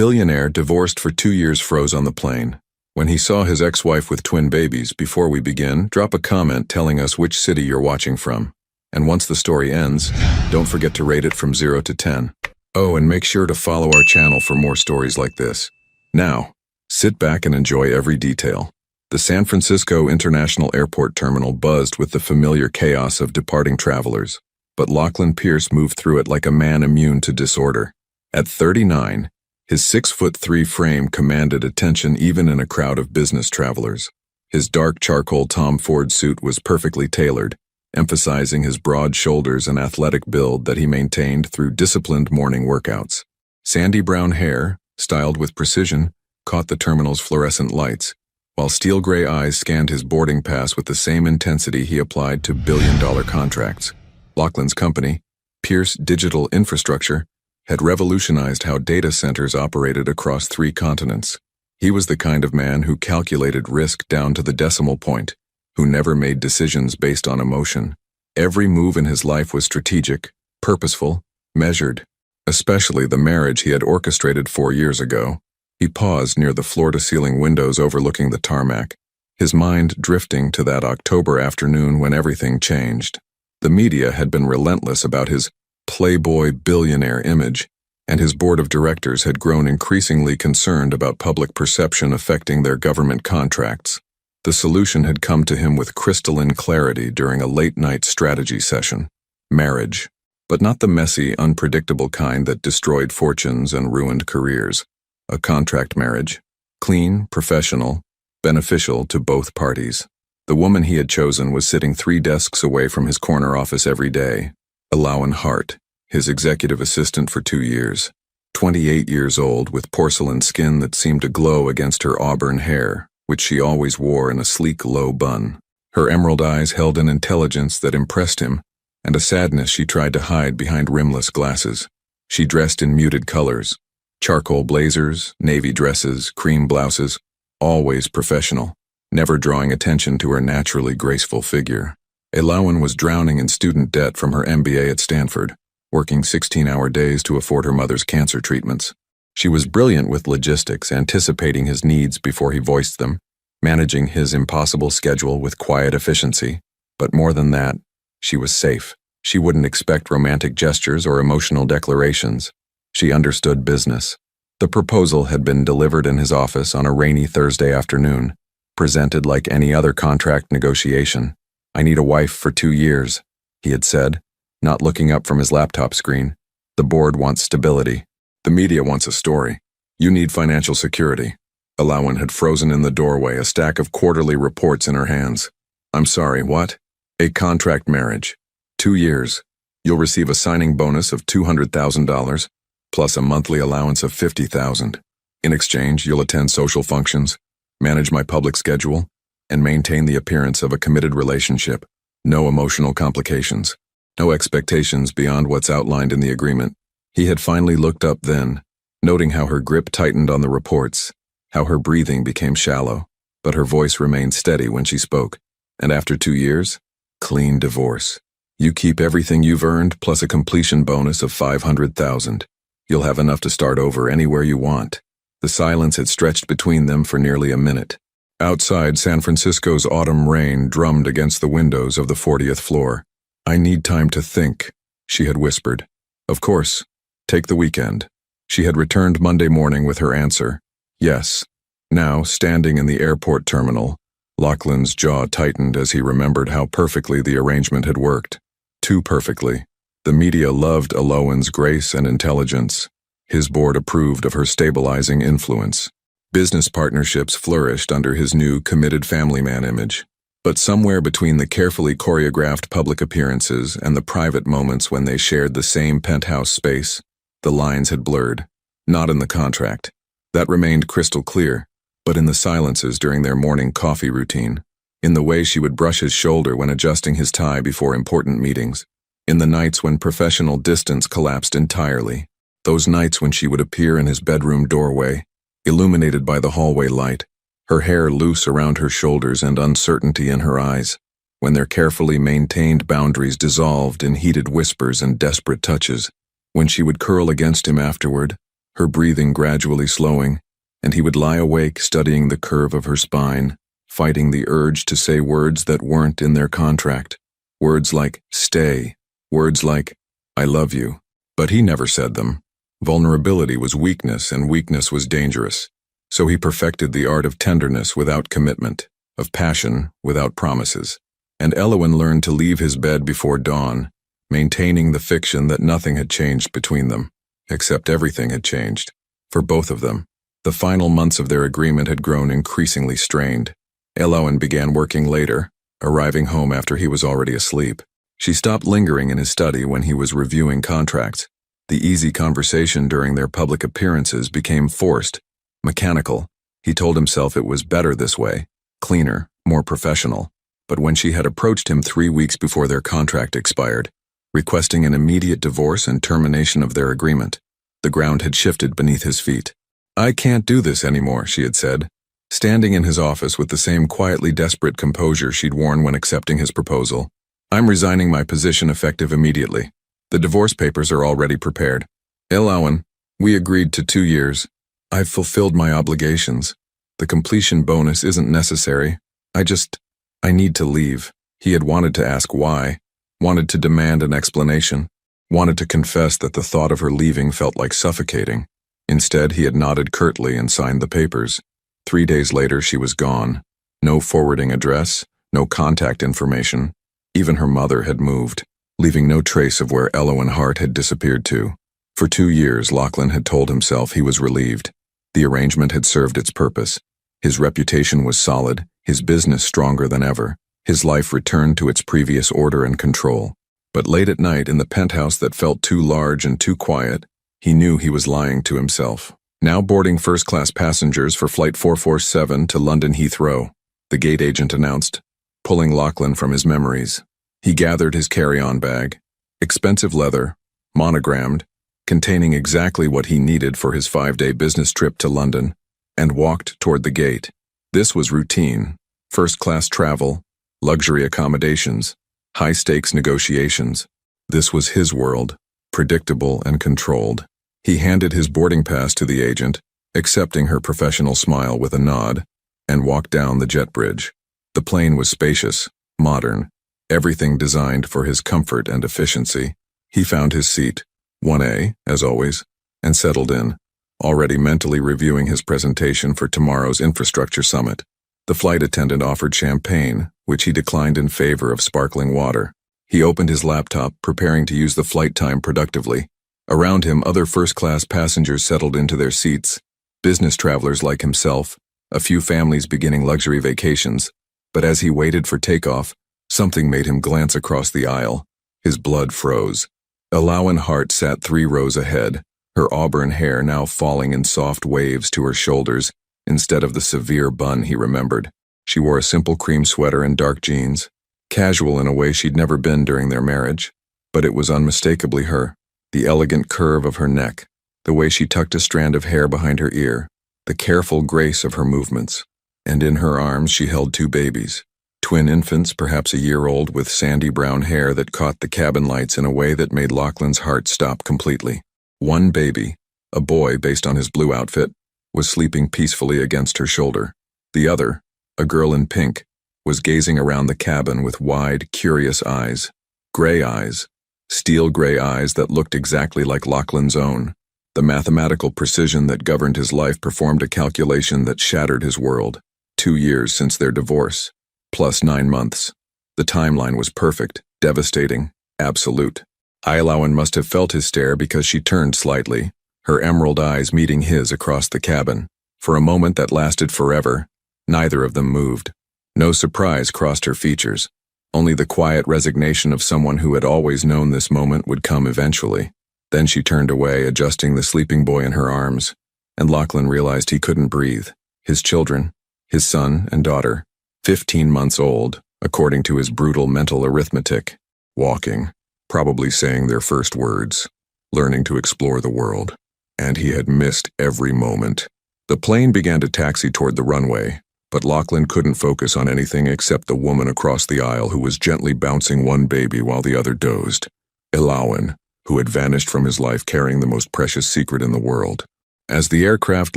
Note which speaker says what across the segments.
Speaker 1: Billionaire, divorced for 2 years, froze on the plane. When he saw his ex-wife with twin babies, before we begin, drop a comment telling us which city you're watching from. And once the story ends, don't forget to rate it from 0 to 10. Oh, and make sure to follow our channel for more stories like this. Now, sit back and enjoy every detail. The San Francisco International Airport terminal buzzed with the familiar chaos of departing travelers, but Lachlan Pierce moved through it like a man immune to disorder. At 39, his 6'3" frame commanded attention even in a crowd of business travelers. His dark charcoal Tom Ford suit was perfectly tailored, emphasizing his broad shoulders and athletic build that he maintained through disciplined morning workouts. Sandy brown hair, styled with precision, caught the terminal's fluorescent lights, while steel gray eyes scanned his boarding pass with the same intensity he applied to billion-dollar contracts. Lachlan's company, Pierce Digital Infrastructure, had revolutionized how data centers operated across 3 continents. He was the kind of man who calculated risk down to the decimal point, who never made decisions based on emotion. Every move in his life was strategic, purposeful, measured, especially the marriage he had orchestrated 4 years ago. He paused near the floor-to-ceiling windows overlooking the tarmac, his mind drifting to that October afternoon when everything changed. The media had been relentless about his playboy billionaire image, and his board of directors had grown increasingly concerned about public perception affecting their government contracts. The solution had come to him with crystalline clarity during a late-night strategy session: marriage. But not the messy, unpredictable kind that destroyed fortunes and ruined careers. A contract marriage, clean, professional, beneficial to both parties. The woman he had chosen was sitting 3 desks away from his corner office every day. Alawan Hart, his executive assistant for 2 years. 28 years old, with porcelain skin that seemed to glow against her auburn hair, which she always wore in a sleek, low bun. Her emerald eyes held an intelligence that impressed him, and a sadness she tried to hide behind rimless glasses. She dressed in muted colors: charcoal blazers, navy dresses, cream blouses, always professional, never drawing attention to her naturally graceful figure. Alawan was drowning in student debt from her MBA at Stanford, working 16-hour days to afford her mother's cancer treatments. She was brilliant with logistics, anticipating his needs before he voiced them, managing his impossible schedule with quiet efficiency. But more than that, she was safe. She wouldn't expect romantic gestures or emotional declarations. She understood business. The proposal had been delivered in his office on a rainy Thursday afternoon, presented like any other contract negotiation. "I need a wife for 2 years," he had said, not looking up from his laptop screen. "The board wants stability. The media wants a story. You need financial security." Alawan had frozen in the doorway, a stack of quarterly reports in her hands. "I'm sorry, what?" "A contract marriage. 2 years. You'll receive a signing bonus of $200,000, plus a monthly allowance of $50,000. In exchange, you'll attend social functions, manage my public schedule, and maintain the appearance of a committed relationship. No emotional complications. No expectations beyond what's outlined in the agreement." He had finally looked up then, noting how her grip tightened on the reports, how her breathing became shallow, but her voice remained steady when she spoke. "And after 2 years, clean divorce. You keep everything you've earned plus a completion bonus of $500,000. You'll have enough to start over anywhere you want." The silence had stretched between them for nearly a minute. Outside, San Francisco's autumn rain drummed against the windows of the 40th floor. "I need time to think," she had whispered. "Of course. Take the weekend." She had returned Monday morning with her answer: yes. Now, standing in the airport terminal, Lachlan's jaw tightened as he remembered how perfectly the arrangement had worked. Too perfectly. The media loved Alawan's grace and intelligence. His board approved of her stabilizing influence. Business partnerships flourished under his new committed family man image. But somewhere between the carefully choreographed public appearances and the private moments when they shared the same penthouse space, the lines had blurred. Not in the contract. That remained crystal clear, but in the silences during their morning coffee routine, in the way she would brush his shoulder when adjusting his tie before important meetings, in the nights when professional distance collapsed entirely, those nights when she would appear in his bedroom doorway, illuminated by the hallway light, her hair loose around her shoulders and uncertainty in her eyes, when their carefully maintained boundaries dissolved in heated whispers and desperate touches, when she would curl against him afterward, her breathing gradually slowing, and he would lie awake studying the curve of her spine, fighting the urge to say words that weren't in their contract. Words like, stay. Words like, I love you. But he never said them. Vulnerability was weakness, and weakness was dangerous. So he perfected the art of tenderness without commitment, of passion without promises. And Elowen learned to leave his bed before dawn, maintaining the fiction that nothing had changed between them, except everything had changed. For both of them. The final months of their agreement had grown increasingly strained. Elowen began working later, arriving home after he was already asleep. She stopped lingering in his study when he was reviewing contracts. The easy conversation during their public appearances became forced, mechanical. He told himself it was better this way, cleaner, more professional. But when she had approached him 3 weeks before their contract expired, requesting an immediate divorce and termination of their agreement, the ground had shifted beneath his feet. I can't do this anymore, she had said, standing in his office with the same quietly desperate composure she'd worn when accepting his proposal. I'm resigning my position effective immediately. The divorce papers are already prepared. Elowen, we agreed to 2 years. I've fulfilled my obligations. The completion bonus isn't necessary. I need to leave. He had wanted to ask why, wanted to demand an explanation, wanted to confess that the thought of her leaving felt like suffocating. Instead, he had nodded curtly and signed the papers. 3 days later, she was gone. No forwarding address, no contact information. Even her mother had moved, leaving no trace of where Elowen Hart had disappeared to. For 2 years, Lachlan had told himself he was relieved. The arrangement had served its purpose. His reputation was solid, his business stronger than ever. His life returned to its previous order and control. But late at night, in the penthouse that felt too large and too quiet, he knew he was lying to himself. Now boarding first-class passengers for Flight 447 to London Heathrow, the gate agent announced, pulling Lachlan from his memories. He gathered his carry-on bag, expensive leather, monogrammed, containing exactly what he needed for his 5-day business trip to London, and walked toward the gate. This was routine, first-class travel, luxury accommodations, high-stakes negotiations. This was his world, predictable and controlled. He handed his boarding pass to the agent, accepting her professional smile with a nod, and walked down the jet bridge. The plane was spacious, modern, everything designed for his comfort and efficiency. He found his seat, 1A, as always, and settled in, already mentally reviewing his presentation for tomorrow's infrastructure summit. The flight attendant offered champagne, which he declined in favor of sparkling water. He opened his laptop, preparing to use the flight time productively. Around him, other first-class passengers settled into their seats, business travelers like himself, a few families beginning luxury vacations. But as he waited for takeoff, something made him glance across the aisle. His blood froze. Elowen Hart sat 3 rows ahead, her auburn hair now falling in soft waves to her shoulders instead of the severe bun he remembered. She wore a simple cream sweater and dark jeans, casual in a way she'd never been during their marriage, but it was unmistakably her. The elegant curve of her neck, the way she tucked a strand of hair behind her ear, the careful grace of her movements. And in her arms she held 2 babies, twin infants perhaps a year old with sandy brown hair that caught the cabin lights in a way that made Lachlan's heart stop completely. One baby, a boy based on his blue outfit, was sleeping peacefully against her shoulder. The other, a girl in pink, was gazing around the cabin with wide, curious eyes. Gray eyes. Steel gray eyes that looked exactly like Lachlan's own. The mathematical precision that governed his life performed a calculation that shattered his world. 2 years since their divorce, plus 9 months. The timeline was perfect, devastating, absolute. Elowen must have felt his stare because she turned slightly, her emerald eyes meeting his across the cabin. For a moment that lasted forever, neither of them moved. No surprise crossed her features. Only the quiet resignation of someone who had always known this moment would come eventually. Then she turned away, adjusting the sleeping boy in her arms, and Lachlan realized he couldn't breathe. His children, his son and daughter, 15 months old, according to his brutal mental arithmetic, walking, probably saying their first words, learning to explore the world. And he had missed every moment. The plane began to taxi toward the runway, but Lachlan couldn't focus on anything except the woman across the aisle who was gently bouncing one baby while the other dozed. Elowen, who had vanished from his life carrying the most precious secret in the world. As the aircraft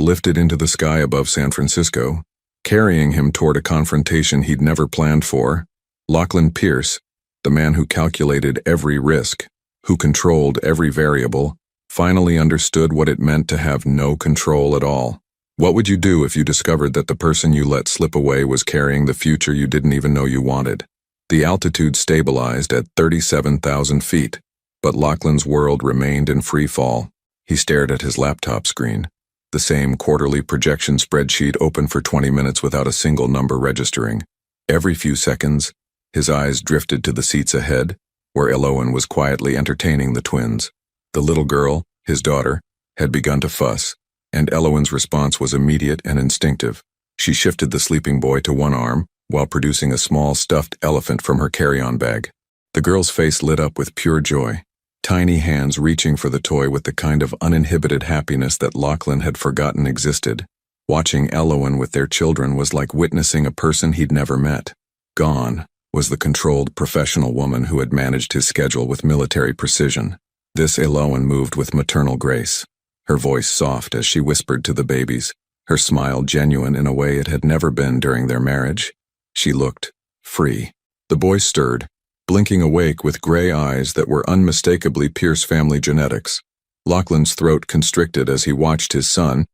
Speaker 1: lifted into the sky above San Francisco, carrying him toward a confrontation he'd never planned for, Lachlan Pierce, the man who calculated every risk, who controlled every variable, finally understood what it meant to have no control at all. What would you do if you discovered that the person you let slip away was carrying the future you didn't even know you wanted? The altitude stabilized at 37,000 feet, but Lachlan's world remained in free fall. He stared at his laptop screen, the same quarterly projection spreadsheet open for 20 minutes without a single number registering. Every few seconds, his eyes drifted to the seats ahead, where Elowen was quietly entertaining the twins. The little girl, his daughter, had begun to fuss, and Elowen's response was immediate and instinctive. She shifted the sleeping boy to one arm, while producing a small stuffed elephant from her carry-on bag. The girl's face lit up with pure joy, tiny hands reaching for the toy with the kind of uninhibited happiness that Lachlan had forgotten existed. Watching Elowen with their children was like witnessing a person he'd never met. Gone was the controlled professional woman who had managed his schedule with military precision. This Elowen moved with maternal grace, her voice soft as she whispered to the babies, her smile genuine in a way it had never been during their marriage. She looked free. The boy stirred, blinking awake with gray eyes that were unmistakably Pierce family genetics. Lachlan's throat constricted as he watched his son,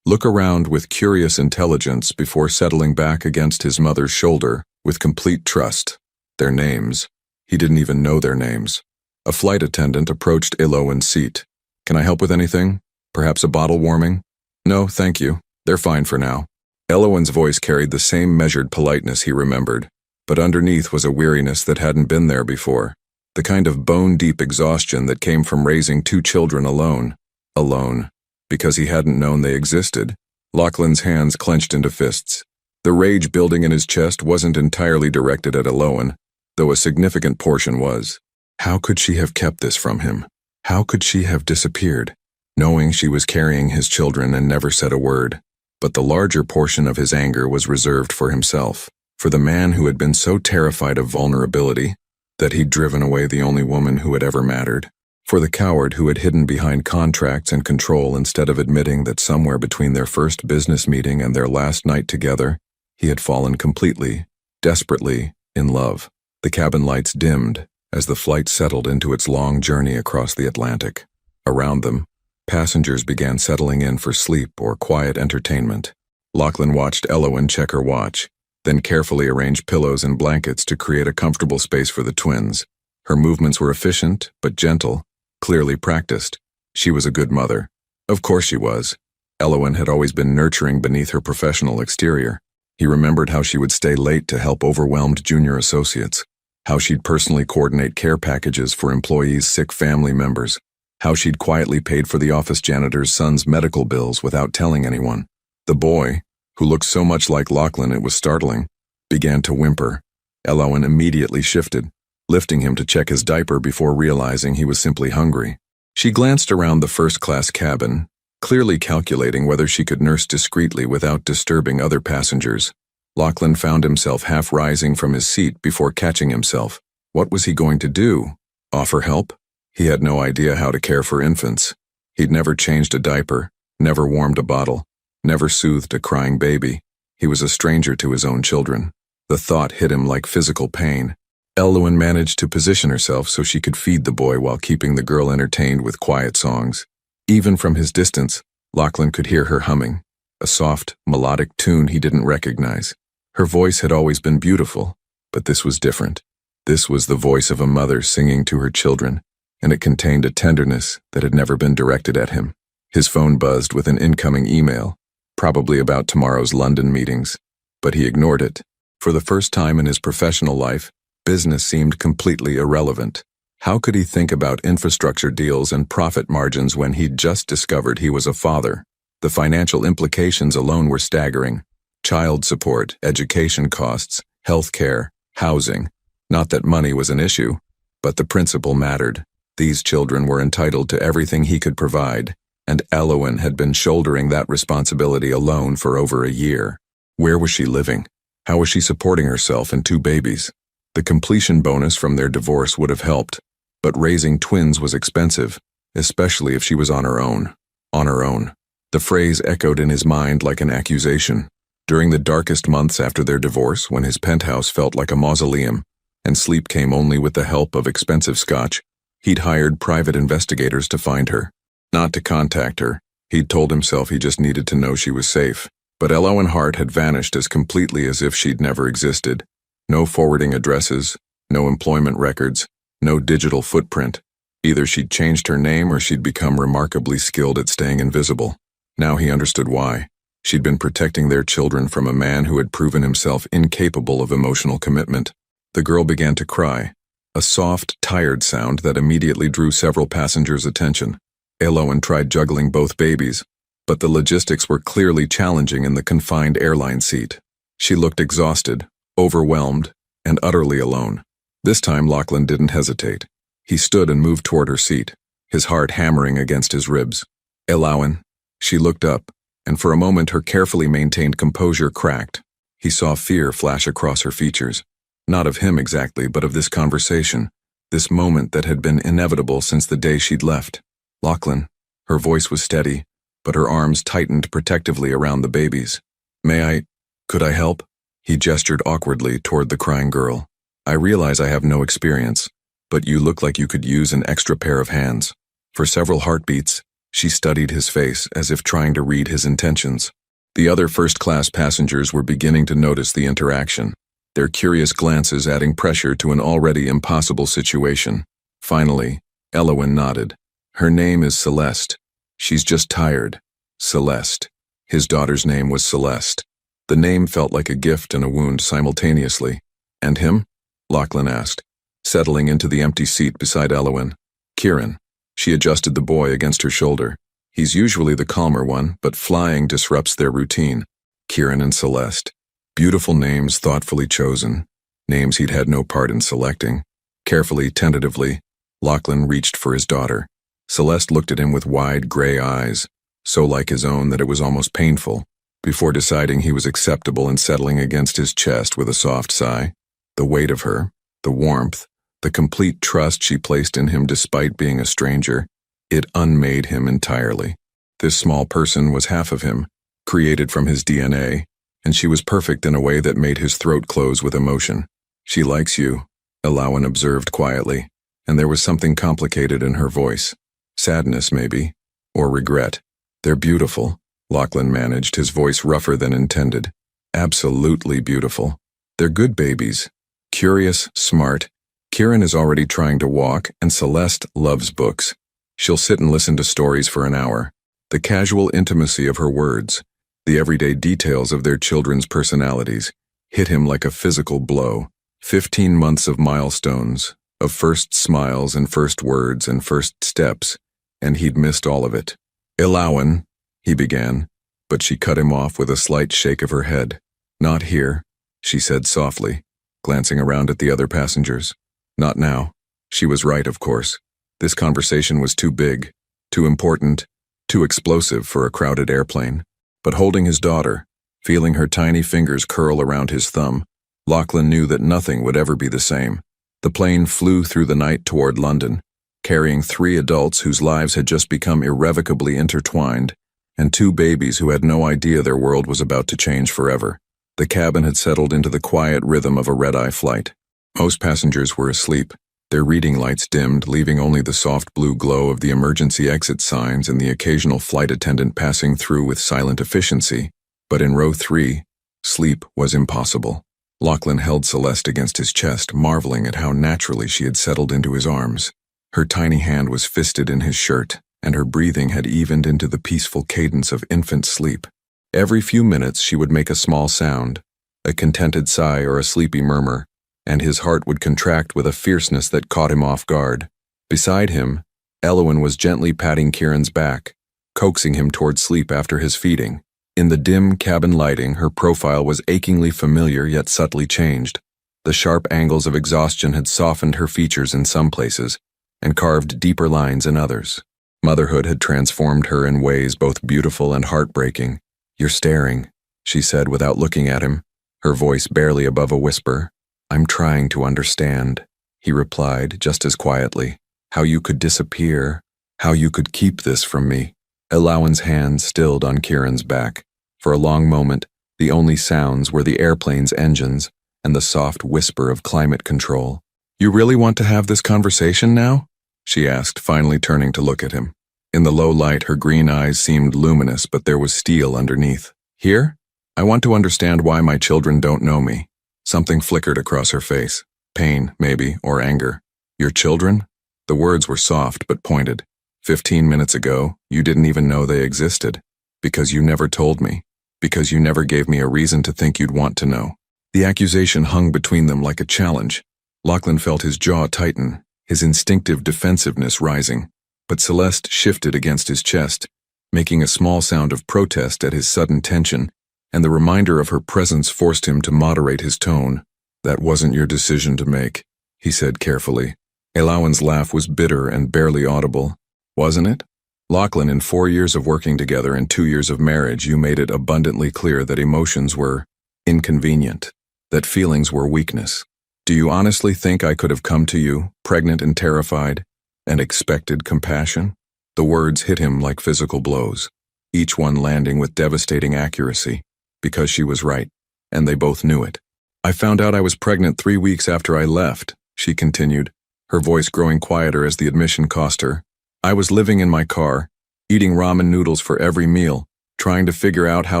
Speaker 1: look around with curious intelligence before settling back against his mother's shoulder with complete trust. Their names. He didn't even know their names. A flight attendant approached Elowen's seat. "Can I help with anything? Perhaps a bottle warming?" "No, thank you. They're fine for now." Elowen's voice carried the same measured politeness he remembered, but underneath was a weariness that hadn't been there before, the kind of bone-deep exhaustion that came from raising two children alone. Alone, because he hadn't known they existed. Lachlan's hands clenched into fists. The rage building in his chest wasn't entirely directed at Elowen, though a significant portion was. How could she have kept this from him? How could she have disappeared, knowing she was carrying his children and never said a word? But the larger portion of his anger was reserved for himself, for the man who had been so terrified of vulnerability that he'd driven away the only woman who had ever mattered, for the coward who had hidden behind contracts and control instead of admitting that somewhere between their first business meeting and their last night together, he had fallen completely, desperately, in love. The cabin lights dimmed as the flight settled into its long journey across the Atlantic. Around them, passengers began settling in for sleep or quiet entertainment. Lachlan watched Elowen check her watch, then carefully arrange pillows and blankets to create a comfortable space for the twins. Her movements were efficient, but gentle, clearly practiced. She was a good mother. Of course she was. Elowen had always been nurturing beneath her professional exterior. He remembered how she would stay late to help overwhelmed junior associates, how she'd personally coordinate care packages for employees' sick family members, how she'd quietly paid for the office janitor's son's medical bills without telling anyone. The boy, who looked so much like Lachlan it was startling, began to whimper. Elowen immediately shifted, lifting him to check his diaper before realizing he was simply hungry. She glanced around the first-class cabin, clearly calculating whether she could nurse discreetly without disturbing other passengers. Lachlan found himself half rising from his seat before catching himself. What was he going to do? Offer help? He had no idea how to care for infants. He'd never changed a diaper, never warmed a bottle, never soothed a crying baby. He was a stranger to his own children. The thought hit him like physical pain. Elowen managed to position herself so she could feed the boy while keeping the girl entertained with quiet songs. Even from his distance, Lachlan could hear her humming, a soft, melodic tune he didn't recognize. Her voice had always been beautiful, but this was different. This was the voice of a mother singing to her children, and it contained a tenderness that had never been directed at him. His phone buzzed with an incoming email, probably about tomorrow's London meetings, but he ignored it. For the first time in his professional life, business seemed completely irrelevant. How could he think about infrastructure deals and profit margins when he'd just discovered he was a father? The financial implications alone were staggering. Child support, education costs, health care, housing. Not that money was an issue, but the principle mattered. These children were entitled to everything he could provide, and Elowen had been shouldering that responsibility alone for over a year. Where was she living? How was she supporting herself and two babies? The completion bonus from their divorce would have helped, but raising twins was expensive, especially if she was on her own. On her own. The phrase echoed in his mind like an accusation. During the darkest months after their divorce, when his penthouse felt like a mausoleum, and sleep came only with the help of expensive scotch, he'd hired private investigators to find her. Not to contact her. He'd told himself he just needed to know she was safe. But Elowen Hart had vanished as completely as if she'd never existed. No forwarding addresses, no employment records, no digital footprint. Either she'd changed her name or she'd become remarkably skilled at staying invisible. Now he understood why. She'd been protecting their children from a man who had proven himself incapable of emotional commitment. The girl began to cry, a soft, tired sound that immediately drew several passengers' attention. Elowen tried juggling both babies, but the logistics were clearly challenging in the confined airline seat. She looked exhausted, overwhelmed, and utterly alone. This time Lachlan didn't hesitate. He stood and moved toward her seat, his heart hammering against his ribs. Elowen. She looked up, and for a moment her carefully maintained composure cracked. He saw fear flash across her features. Not of him exactly, but of this conversation, this moment that had been inevitable since the day she'd left. Lachlan. Her voice was steady, but her arms tightened protectively around the babies. Could I help? He gestured awkwardly toward the crying girl. I realize I have no experience, but you look like you could use an extra pair of hands. For several heartbeats, she studied his face as if trying to read his intentions. The other first-class passengers were beginning to notice the interaction, their curious glances adding pressure to an already impossible situation. Finally, Elowen nodded. Her name is Celeste. She's just tired. Celeste. His daughter's name was Celeste. The name felt like a gift and a wound simultaneously. And him? Lachlan asked, settling into the empty seat beside Elowen. Kieran. She adjusted the boy against her shoulder. He's usually the calmer one, but flying disrupts their routine. Kieran and Celeste. Beautiful names thoughtfully chosen. Names he'd had no part in selecting. Carefully, tentatively, Lachlan reached for his daughter. Celeste looked at him with wide gray eyes, so like his own that it was almost painful, before deciding he was acceptable and settling against his chest with a soft sigh. The weight of her, the warmth, the complete trust she placed in him despite being a stranger, it unmade him entirely. This small person was half of him, created from his DNA, and she was perfect in a way that made his throat close with emotion. She likes you, Elowen observed quietly, and there was something complicated in her voice. Sadness, maybe, or regret. They're beautiful, Lachlan managed, his voice rougher than intended. Absolutely beautiful. They're good babies. Curious, smart. Kieran is already trying to walk, and Celeste loves books. She'll sit and listen to stories for an hour. The casual intimacy of her words, the everyday details of their children's personalities, hit him like a physical blow. 15 months of milestones, of first smiles and first words and first steps, and he'd missed all of it. Elowen, he began, but she cut him off with a slight shake of her head. Not here, she said softly, glancing around at the other passengers. Not now. She was right, of course. This conversation was too big, too important, too explosive for a crowded airplane. But holding his daughter, feeling her tiny fingers curl around his thumb, Lachlan knew that nothing would ever be the same. The plane flew through the night toward London, carrying 3 adults whose lives had just become irrevocably intertwined, and 2 babies who had no idea their world was about to change forever. The cabin had settled into the quiet rhythm of a red-eye flight. Most passengers were asleep, their reading lights dimmed, leaving only the soft blue glow of the emergency exit signs and the occasional flight attendant passing through with silent efficiency. But in row 3, sleep was impossible. Lachlan held Celeste against his chest, marveling at how naturally she had settled into his arms. Her tiny hand was fisted in his shirt, and her breathing had evened into the peaceful cadence of infant sleep. Every few minutes she would make a small sound, a contented sigh or a sleepy murmur, and his heart would contract with a fierceness that caught him off guard. Beside him, Elowen was gently patting Kieran's back, coaxing him toward sleep after his feeding. In the dim cabin lighting, her profile was achingly familiar yet subtly changed. The sharp angles of exhaustion had softened her features in some places, and carved deeper lines in others. Motherhood had transformed her in ways both beautiful and heartbreaking. "You're staring," she said without looking at him, her voice barely above a whisper. "I'm trying to understand," he replied just as quietly. "How you could disappear, how you could keep this from me." Elawan's hand stilled on Kieran's back. For a long moment, the only sounds were the airplane's engines and the soft whisper of climate control. "You really want to have this conversation now?" she asked, finally turning to look at him. In the low light, her green eyes seemed luminous, but there was steel underneath. "Here? I want to understand why my children don't know me." Something flickered across her face. Pain, maybe, or anger. "Your children?" The words were soft but pointed. 15 minutes ago, you didn't even know they existed. Because you never told me. Because you never gave me a reason to think you'd want to know." The accusation hung between them like a challenge. Lachlan felt his jaw tighten, his instinctive defensiveness rising. But Celeste shifted against his chest, making a small sound of protest at his sudden tension, and the reminder of her presence forced him to moderate his tone. "That wasn't your decision to make," he said carefully. Elawan's laugh was bitter and barely audible. "Wasn't it? Lachlan, in 4 years of working together and 2 years of marriage, you made it abundantly clear that emotions were inconvenient, that feelings were weakness. Do you honestly think I could have come to you, pregnant and terrified, and expected compassion?" The words hit him like physical blows, each one landing with devastating accuracy, because she was right, and they both knew it. "I found out I was pregnant 3 weeks after I left," she continued, her voice growing quieter as the admission cost her. "I was living in my car, eating ramen noodles for every meal, trying to figure out how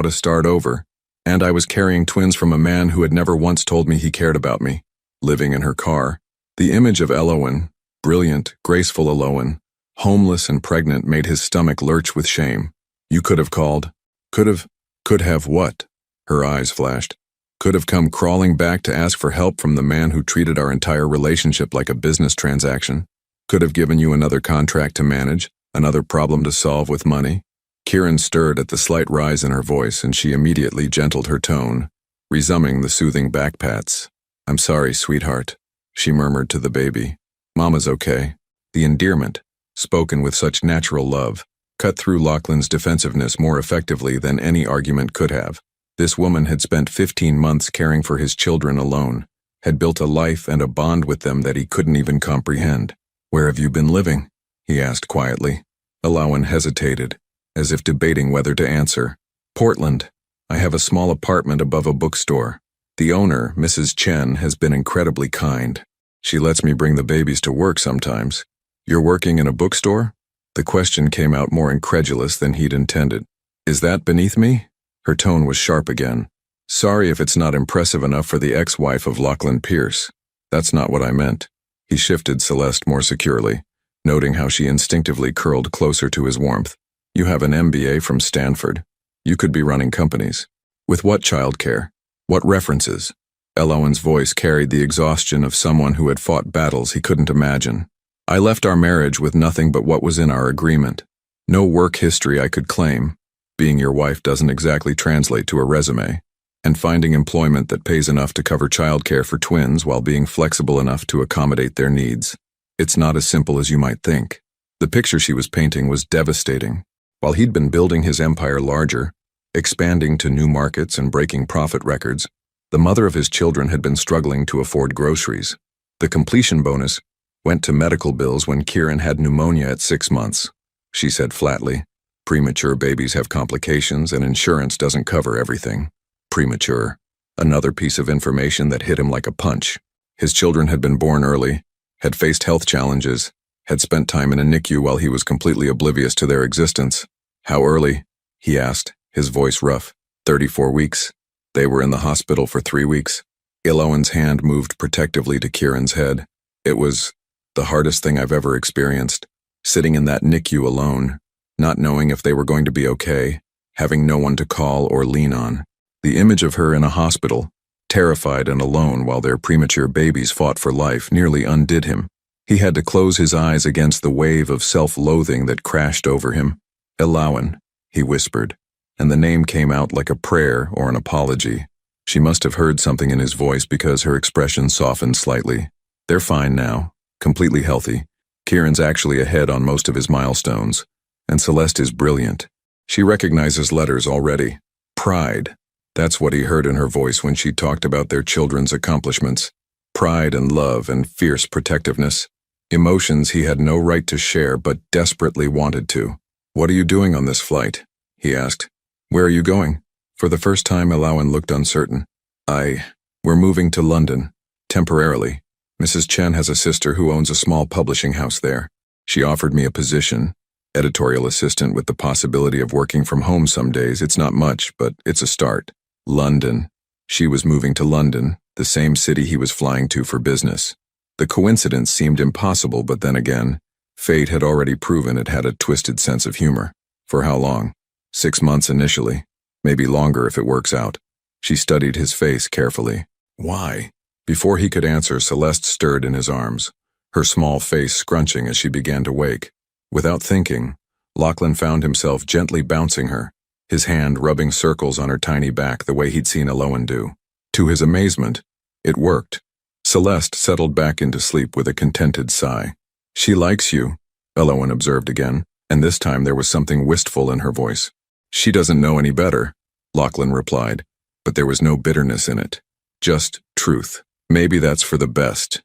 Speaker 1: to start over, and I was carrying twins from a man who had never once told me he cared about me." Living in her car. The image of Elawan, brilliant, graceful Elawan, homeless and pregnant, made his stomach lurch with shame. "You could have called. Could have what?" Her eyes flashed. "Could have come crawling back to ask for help from the man who treated our entire relationship like a business transaction. Could have given you another contract to manage, another problem to solve with money." Kieran stirred at the slight rise in her voice, and she immediately gentled her tone, resuming the soothing back pats. "I'm sorry, sweetheart," she murmured to the baby. "Mama's okay." The endearment, spoken with such natural love, cut through Lachlan's defensiveness more effectively than any argument could have. This woman had spent 15 months caring for his children alone, had built a life and a bond with them that he couldn't even comprehend. "Where have you been living?" he asked quietly. Elawan hesitated, as if debating whether to answer. "Portland. I have a small apartment above a bookstore. The owner, Mrs. Chen, has been incredibly kind. She lets me bring the babies to work sometimes." "You're working in a bookstore?" The question came out more incredulous than he'd intended. "Is that beneath me?" Her tone was sharp again. "Sorry if it's not impressive enough for the ex-wife of Lachlan Pierce. That's not what I meant." He shifted Celeste more securely, noting how she instinctively curled closer to his warmth. "You have an MBA from Stanford. You could be running companies. With what childcare? What references?" Elawan's voice carried the exhaustion of someone who had fought battles he couldn't imagine. "I left our marriage with nothing but what was in our agreement. No work history I could claim. Being your wife doesn't exactly translate to a resume. And finding employment that pays enough to cover childcare for twins while being flexible enough to accommodate their needs. It's not as simple as you might think." The picture she was painting was devastating. While he'd been building his empire larger, expanding to new markets and breaking profit records, the mother of his children had been struggling to afford groceries. The completion bonus went to medical bills when Kieran had pneumonia at 6 months. She said flatly, "Premature babies have complications and insurance doesn't cover everything." Premature. Another piece of information that hit him like a punch. His children had been born early, had faced health challenges, had spent time in a NICU while he was completely oblivious to their existence. "How early?" he asked, his voice rough. 34 weeks. They were in the hospital for 3 weeks. Elawan's hand moved protectively to Kieran's head. "It was the hardest thing I've ever experienced. Sitting in that NICU alone, not knowing if they were going to be okay, having no one to call or lean on. The image of her in a hospital, terrified and alone while their premature babies fought for life, nearly undid him. He had to close his eyes against the wave of self-loathing that crashed over him. "Elawan," he whispered, and the name came out like a prayer or an apology. She must have heard something in his voice because her expression softened slightly. "They're fine now, completely healthy. Kieran's actually ahead on most of his milestones. And Celeste is brilliant. She recognizes letters already. Pride. That's what he heard in her voice when she talked about their children's accomplishments. Pride and love and fierce protectiveness. Emotions he had no right to share but desperately wanted to. "What are you doing on this flight?" he asked. "Where are you going?" For the first time, Alawan looked uncertain. We're moving to London. Temporarily. Mrs. Chen has a sister who owns a small publishing house there. She offered me a position, editorial assistant with the possibility of working from home some days. It's not much, but it's a start. London. She was moving to London, the same city he was flying to for business. The coincidence seemed impossible, but then again, fate had already proven it had a twisted sense of humor. For how long? 6 months initially. Maybe longer if it works out. She studied his face carefully. Why? Before he could answer, Celeste stirred in his arms, her small face scrunching as she began to wake. Without thinking, Lachlan found himself gently bouncing her, his hand rubbing circles on her tiny back the way he'd seen Aloan do. To his amazement, it worked. Celeste settled back into sleep with a contented sigh. "She likes you," Aloan observed again, and this time there was something wistful in her voice. "She doesn't know any better," Lachlan replied, but there was no bitterness in it. Just truth. Maybe that's for the best.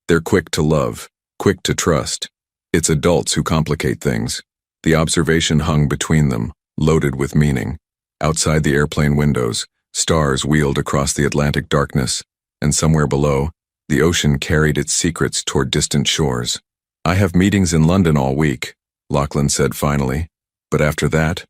Speaker 1: They're quick to love, quick to trust. It's adults who complicate things. The observation hung between them, loaded with meaning. Outside the airplane windows, stars wheeled across the Atlantic darkness, and somewhere below, the ocean carried its secrets toward distant shores. "I have meetings in London all week," Lachlan said finally. "But after that,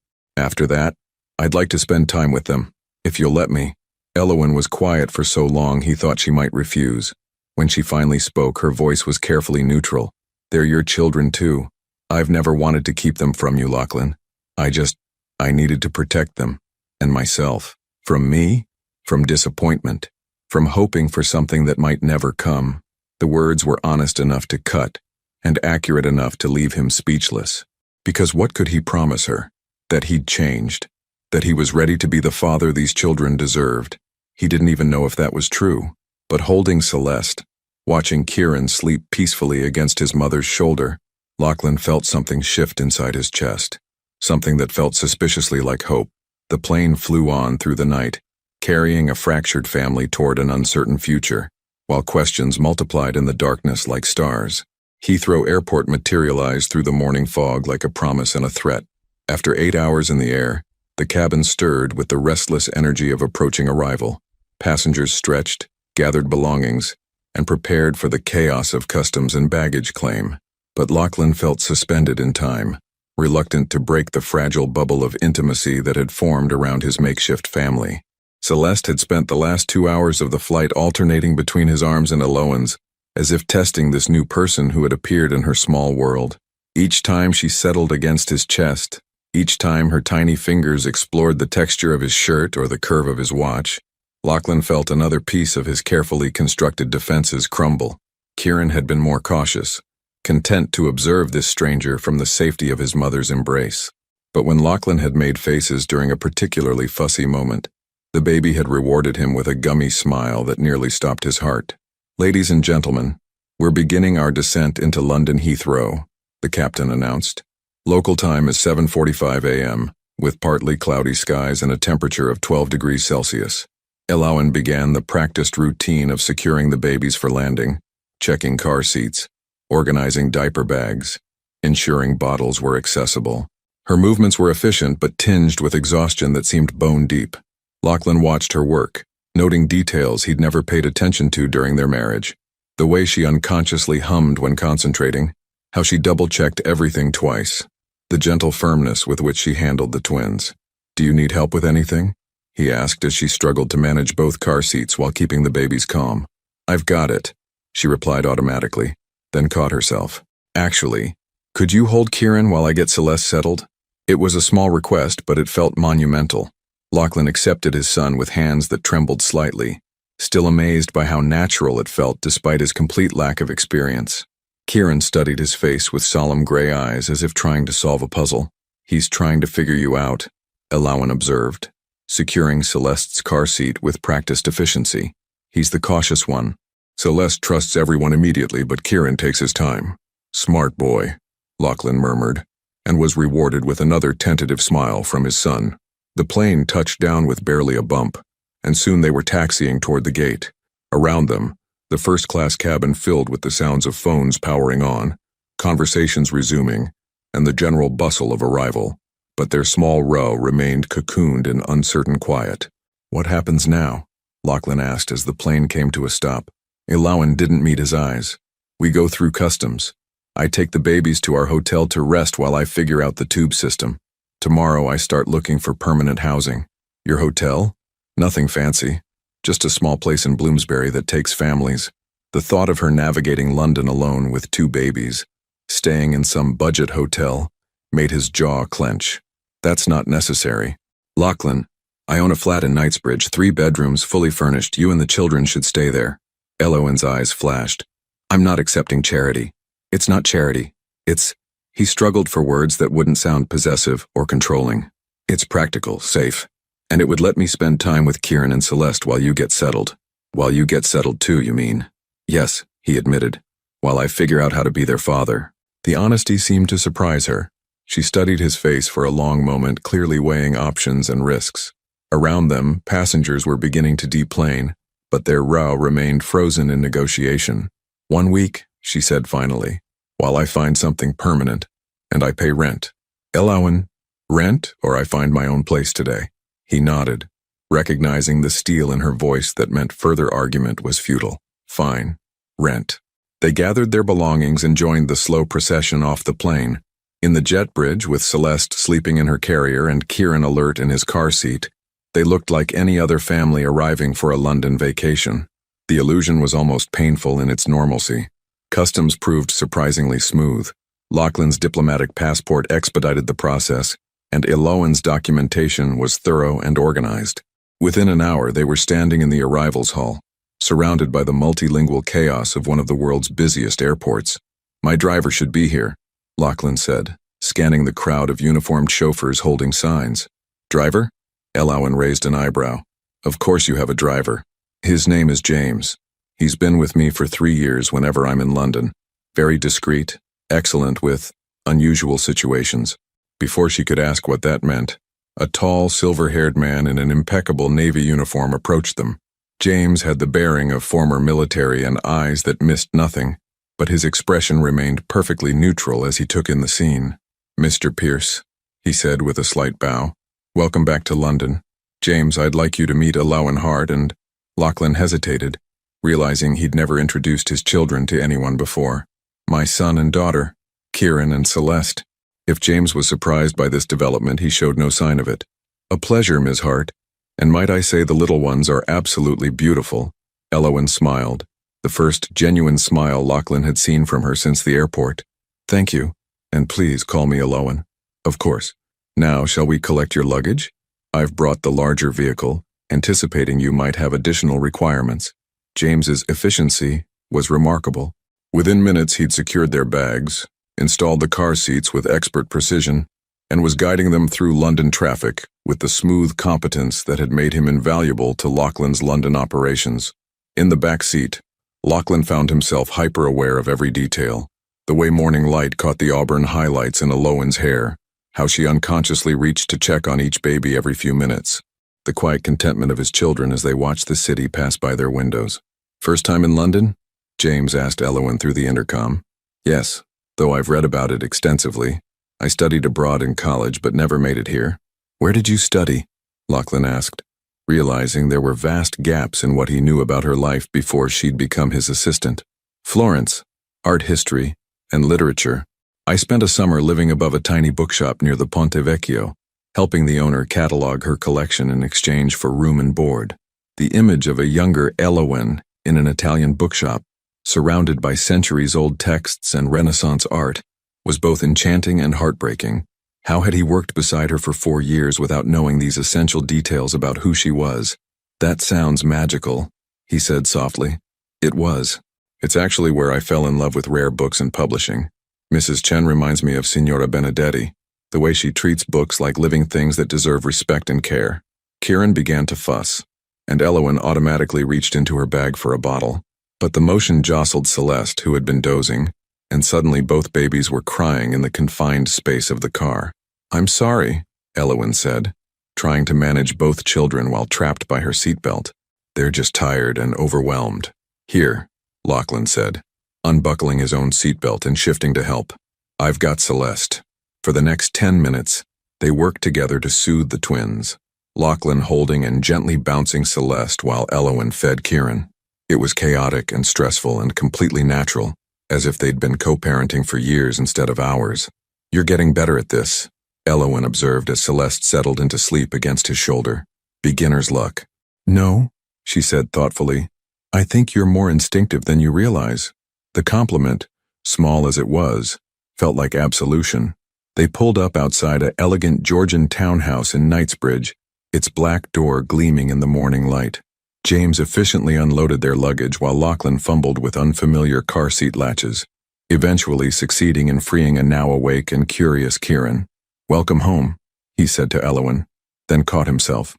Speaker 1: I'd like to spend time with them, if you'll let me." Elowen was quiet for so long he thought she might refuse. When she finally spoke, her voice was carefully neutral. "They're your children too. I've never wanted to keep them from you, Lachlan. I needed to protect them. And myself. From me? From disappointment. From hoping for something that might never come." The words were honest enough to cut, and accurate enough to leave him speechless. Because what could he promise her? That he'd changed. That he was ready to be the father these children deserved. He didn't even know if that was true. But holding Celeste, watching Kieran sleep peacefully against his mother's shoulder, Lachlan felt something shift inside his chest. Something that felt suspiciously like hope. The plane flew on through the night, carrying a fractured family toward an uncertain future, while questions multiplied in the darkness like stars. Heathrow Airport materialized through the morning fog like a promise and a threat. After 8 hours in the air, the cabin stirred with the restless energy of approaching arrival. Passengers stretched, gathered belongings, and prepared for the chaos of customs and baggage claim. But Lachlan felt suspended in time, reluctant to break the fragile bubble of intimacy that had formed around his makeshift family. Celeste had spent the last 2 hours of the flight alternating between his arms and Aloan's, as if testing this new person who had appeared in her small world. Each time she settled against his chest, each time her tiny fingers explored the texture of his shirt or the curve of his watch, Lachlan felt another piece of his carefully constructed defenses crumble. Kieran had been more cautious, content to observe this stranger from the safety of his mother's embrace. But when Lachlan had made faces during a particularly fussy moment, the baby had rewarded him with a gummy smile that nearly stopped his heart. "Ladies and gentlemen, we're beginning our descent into London Heathrow," the captain announced. "Local time is 7:45 a.m., with partly cloudy skies and a temperature of 12 degrees Celsius. Aloan began the practiced routine of securing the babies for landing, checking car seats, organizing diaper bags, ensuring bottles were accessible. Her movements were efficient but tinged with exhaustion that seemed bone deep. Lachlan watched her work, noting details he'd never paid attention to during their marriage. The way she unconsciously hummed when concentrating, how she double-checked everything twice, the gentle firmness with which she handled the twins. "Do you need help with anything?" he asked as she struggled to manage both car seats while keeping the babies calm. "I've got it," she replied automatically, then caught herself. "Actually, could you hold Kieran while I get Celeste settled?" It was a small request, but it felt monumental. Lachlan accepted his son with hands that trembled slightly, still amazed by how natural it felt despite his complete lack of experience. Kieran studied his face with solemn gray eyes as if trying to solve a puzzle. "He's trying to figure you out," Aloan observed, securing Celeste's car seat with practiced efficiency. "He's the cautious one. Celeste trusts everyone immediately, but Kieran takes his time." "Smart boy," Lachlan murmured, and was rewarded with another tentative smile from his son. The plane touched down with barely a bump, and soon they were taxiing toward the gate. Around them, the first-class cabin filled with the sounds of phones powering on, conversations resuming, and the general bustle of arrival, but their small row remained cocooned in uncertain quiet. "What happens now?" Lachlan asked as the plane came to a stop. Elowen didn't meet his eyes. "We go through customs. I take the babies to our hotel to rest while I figure out the tube system. Tomorrow I start looking for permanent housing." "Your hotel?" "Nothing fancy. Just a small place in Bloomsbury that takes families." The thought of her navigating London alone with 2 babies, staying in some budget hotel, made his jaw clench. "That's not necessary." "Lachlan, I own a flat in Knightsbridge, 3 bedrooms, fully furnished. You and the children should stay there." Elowen's eyes flashed. "I'm not accepting charity." "It's not charity. It's—" He struggled for words that wouldn't sound possessive or controlling. "It's practical, safe. And it would let me spend time with Kieran and Celeste while you get settled." "While you get settled too, you mean?" "Yes," he admitted, "while I figure out how to be their father." The honesty seemed to surprise her. She studied his face for a long moment, clearly weighing options and risks. Around them, passengers were beginning to deplane, but their row remained frozen in negotiation. "1 week," she said finally, "while I find something permanent, and I pay rent." "Elowen, rent, or I find my own place today?" He nodded, recognizing the steel in her voice that meant further argument was futile. "Fine. Rent." They gathered their belongings and joined the slow procession off the plane. In the jet bridge, with Celeste sleeping in her carrier and Kieran alert in his car seat, they looked like any other family arriving for a London vacation. The illusion was almost painful in its normalcy. Customs proved surprisingly smooth. Lachlan's diplomatic passport expedited the process, and Elowen's documentation was thorough and organized. Within an hour, they were standing in the arrivals hall, surrounded by the multilingual chaos of one of the world's busiest airports. "My driver should be here," Lachlan said, scanning the crowd of uniformed chauffeurs holding signs. "Driver?" Elowen raised an eyebrow. "Of course you have a driver. His name is James. He's been with me for 3 years whenever I'm in London. Very discreet, excellent with unusual situations." Before she could ask what that meant, a tall, silver-haired man in an impeccable Navy uniform approached them. James had the bearing of former military and eyes that missed nothing, but his expression remained perfectly neutral as he took in the scene. "Mr. Pierce," he said with a slight bow, "welcome back to London. James, I'd like you to meet Elowen Hart and—" Lachlan hesitated, realizing he'd never introduced his children to anyone before. "My son and daughter, Kieran and Celeste." If James was surprised by this development, he showed no sign of it. "A pleasure, Ms. Hart. And might I say the little ones are absolutely beautiful." Elowen smiled, the first genuine smile Lachlan had seen from her since the airport. "Thank you, and please call me Elowen." "Of course. Now, shall we collect your luggage? I've brought the larger vehicle, anticipating you might have additional requirements." James's efficiency was remarkable. Within minutes, he'd secured their bags, installed the car seats with expert precision, and was guiding them through London traffic with the smooth competence that had made him invaluable to Lachlan's London operations. In the back seat, Lachlan found himself hyper-aware of every detail. The way morning light caught the auburn highlights in Elowen's hair, how she unconsciously reached to check on each baby every few minutes, the quiet contentment of his children as they watched the city pass by their windows. "First time in London?" James asked Elowen through the intercom. "Yes, though I've read about it extensively. I studied abroad in college but never made it here." "Where did you study?" Lachlan asked, realizing there were vast gaps in what he knew about her life before she'd become his assistant. "Florence, art history, and literature. I spent a summer living above a tiny bookshop near the Ponte Vecchio, helping the owner catalog her collection in exchange for room and board." The image of a younger Elowen in an Italian bookshop, surrounded by centuries-old texts and Renaissance art, was both enchanting and heartbreaking. How had he worked beside her for 4 years without knowing these essential details about who she was? "That sounds magical," he said softly. "It was. It's actually where I fell in love with rare books and publishing. Mrs. Chen reminds me of Signora Benedetti, the way she treats books like living things that deserve respect and care." Kieran began to fuss, and Elowen automatically reached into her bag for a bottle. But the motion jostled Celeste, who had been dozing, and suddenly both babies were crying in the confined space of the car. "I'm sorry," Elowen said, trying to manage both children while trapped by her seatbelt. "They're just tired and overwhelmed." "Here," Lachlan said, unbuckling his own seatbelt and shifting to help. "I've got Celeste. For the next 10 minutes, they worked together to soothe the twins, Lachlan holding and gently bouncing Celeste while Elowen fed Kieran. It was chaotic and stressful and completely natural, as if they'd been co-parenting for years instead of hours. "You're getting better at this," Elowen observed as Celeste settled into sleep against his shoulder. "Beginner's luck." "No," she said thoughtfully. "I think you're more instinctive than you realize." The compliment, small as it was, felt like absolution. They pulled up outside an elegant Georgian townhouse in Knightsbridge, its black door gleaming in the morning light. James efficiently unloaded their luggage while Lachlan fumbled with unfamiliar car seat latches, eventually succeeding in freeing a now awake and curious Kieran. "Welcome home," he said to Elowen, then caught himself.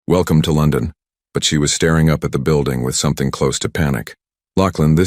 Speaker 1: Welcome to London." But she was staring up at the building with something close to panic. "Lachlan,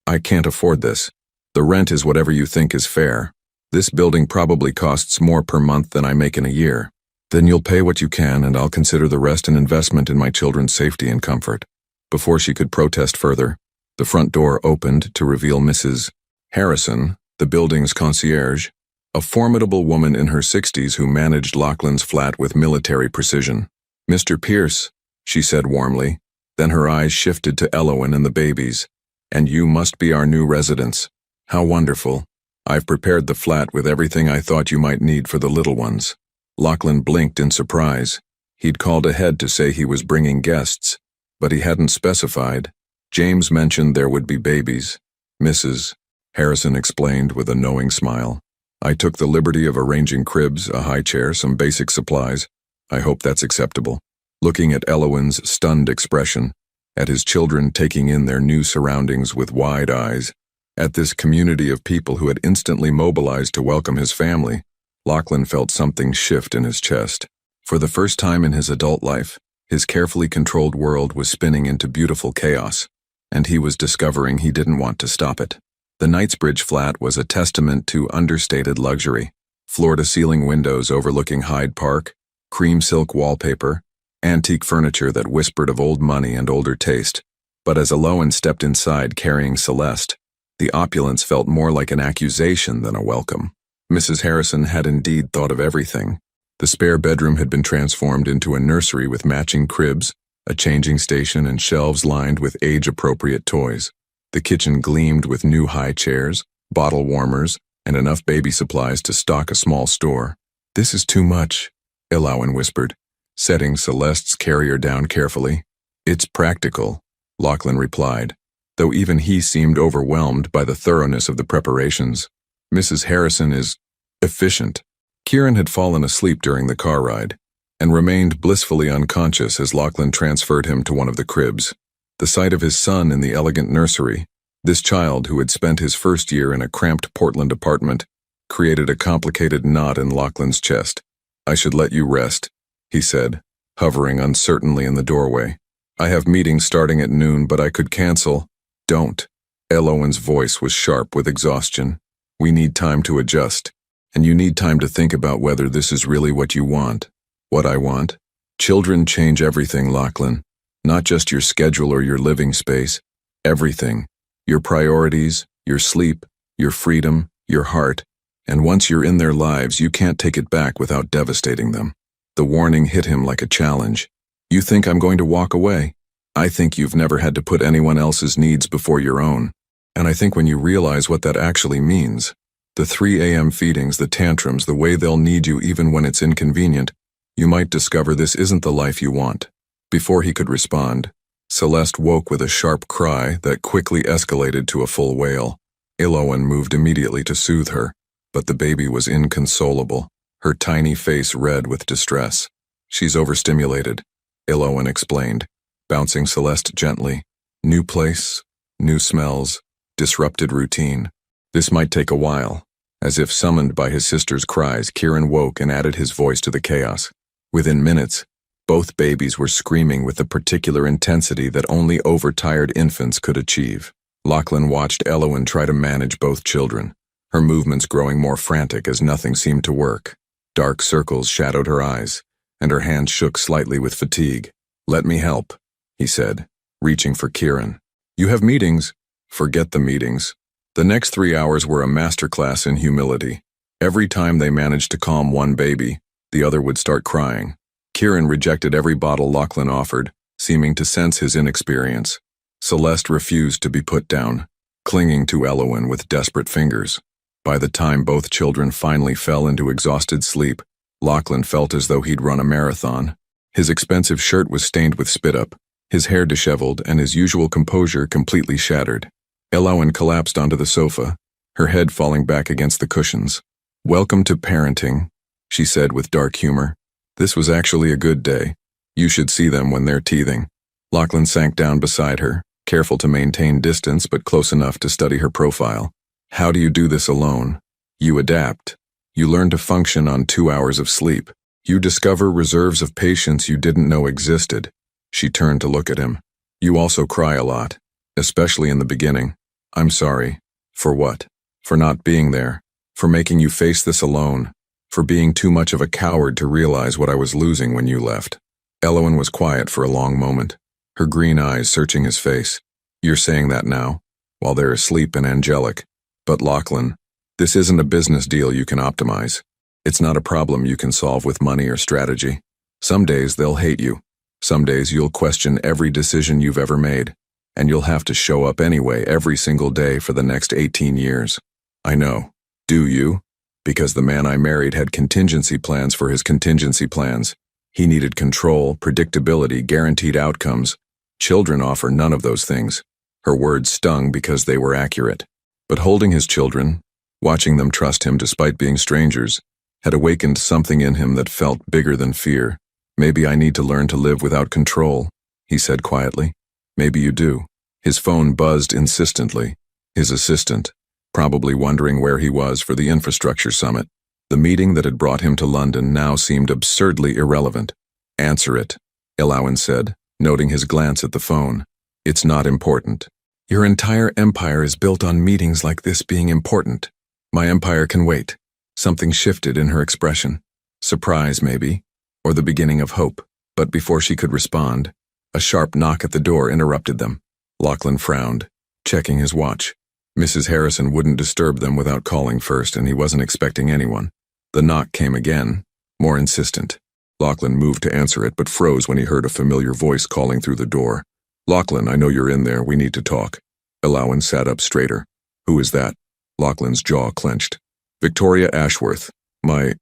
Speaker 1: I can't afford this. The rent is whatever you think is fair. This building probably costs more per month than I make in a year. Then you'll pay what you can and I'll consider the rest an investment in my children's safety and comfort." Before she could protest further, the front door opened to reveal Mrs. Harrison, the building's concierge, a formidable woman in her 60s who managed Lachlan's flat with military precision. "Mr. Pierce," she said warmly, then her eyes shifted to Elowen and the babies. "And you must be our new residents. How wonderful. I've prepared the flat with everything I thought you might need for the little ones." Lachlan blinked in surprise. He'd called ahead to say he was bringing guests, but he hadn't specified. James mentioned there would be babies. "Mrs. Harrison explained with a knowing smile. "I took the liberty of arranging cribs, a high chair, some basic supplies. I hope that's acceptable." Looking at Elowen's stunned expression, at his children taking in their new surroundings with wide eyes, at this community of people who had instantly mobilized to welcome his family, Lachlan felt something shift in his chest. For the first time in his adult life, his carefully controlled world was spinning into beautiful chaos, and he was discovering he didn't want to stop it. The Knightsbridge flat was a testament to understated luxury. Floor-to-ceiling windows overlooking Hyde Park, cream silk wallpaper, antique furniture that whispered of old money and older taste. But as Elowen stepped inside carrying Celeste, the opulence felt more like an accusation than a welcome. Mrs. Harrison had indeed thought of everything. The spare bedroom had been transformed into a nursery with matching cribs, a changing station, and shelves lined with age-appropriate toys. The kitchen gleamed with new high chairs, bottle warmers, and enough baby supplies to stock a small store. "This is too much," Elowen whispered, setting Celeste's carrier down carefully. "It's practical," Lachlan replied, though even he seemed overwhelmed by the thoroughness of the preparations. "Mrs. Harrison is efficient." Kieran had fallen asleep during the car ride, and remained blissfully unconscious as Lachlan transferred him to one of the cribs. The sight of his son in the elegant nursery, this child who had spent his first year in a cramped Portland apartment, created a complicated knot in Lachlan's chest. "I should let you rest," he said, hovering uncertainly in the doorway. "I have meetings starting at noon, but I could cancel." "Don't." Elowen's voice was sharp with exhaustion. "We need time to adjust, and you need time to think about whether this is really what you want." "What I want?" "Children change everything, Lachlan. Not just your schedule or your living space. Everything. Your priorities, your sleep, your freedom, your heart. And once you're in their lives, you can't take it back without devastating them." The warning hit him like a challenge. "You think I'm going to walk away? I think you've never had to put anyone else's needs before your own. And I think when you realize what that actually means, the 3 a.m. feedings, the tantrums, the way they'll need you even when it's inconvenient, you might discover this isn't the life you want." Before he could respond, Celeste woke with a sharp cry that quickly escalated to a full wail. Elowen moved immediately to soothe her, but the baby was inconsolable, her tiny face red with distress. "She's overstimulated," Elowen explained, bouncing Celeste gently. "New place, new smells, disrupted routine. This might take a while." As if summoned by his sister's cries, Kieran woke and added his voice to the chaos. Within minutes, both babies were screaming with the particular intensity that only overtired infants could achieve. Lachlan watched Elowen try to manage both children, her movements growing more frantic as nothing seemed to work. Dark circles shadowed her eyes, and her hands shook slightly with fatigue. "Let me help," he said, reaching for Kieran. "You have meetings." "Forget the meetings." The next 3 hours were a masterclass in humility. Every time they managed to calm one baby, the other would start crying. Kieran rejected every bottle Lachlan offered, seeming to sense his inexperience. Celeste refused to be put down, clinging to Elowen with desperate fingers. By the time both children finally fell into exhausted sleep, Lachlan felt as though he'd run a marathon. His expensive shirt was stained with spit-up, his hair disheveled, and his usual composure completely shattered. Elowen collapsed onto the sofa, her head falling back against the cushions. "Welcome to parenting," she said with dark humor. "This was actually a good day. You should see them when they're teething." Lachlan sank down beside her, careful to maintain distance but close enough to study her profile. "How do you do this alone? You adapt. You learn to function on 2 hours of sleep. You discover reserves of patience you didn't know existed." She turned to look at him. "You also cry a lot, especially in the beginning. I'm sorry. For what? For not being there. For making you face this alone. For being too much of a coward to realize what I was losing when you left." Elowen was quiet for a long moment, her green eyes searching his face. "You're saying that now, while they're asleep and angelic. But Lachlan, this isn't a business deal you can optimize. It's not a problem you can solve with money or strategy. Some days they'll hate you. Some days you'll question every decision you've ever made, and you'll have to show up anyway every single day for the next 18 years. I know. Do you? Because the man I married had contingency plans for his contingency plans. He needed control, predictability, guaranteed outcomes. Children offer none of those things." Her words stung because they were accurate. But holding his children, watching them trust him despite being strangers, had awakened something in him that felt bigger than fear. "Maybe I need to learn to live without control," he said quietly. "Maybe you do." His phone buzzed insistently. His assistant, probably wondering where he was for the infrastructure summit. The meeting that had brought him to London now seemed absurdly irrelevant. "Answer it," Elowen said, noting his glance at the phone. "It's not important." "Your entire empire is built on meetings like this being important. My empire can wait." Something shifted in her expression. Surprise, maybe, or the beginning of hope. But before she could respond, a sharp knock at the door interrupted them. Lachlan frowned, checking his watch. Mrs. Harrison wouldn't disturb them without calling first, and he wasn't expecting anyone. The knock came again, more insistent. Lachlan moved to answer it, but froze when he heard a familiar voice calling through the door. "Lachlan, I know you're in there. We need to talk." Elowen sat up straighter. "Who is that?" Lachlan's jaw clenched. "Victoria Ashworth, my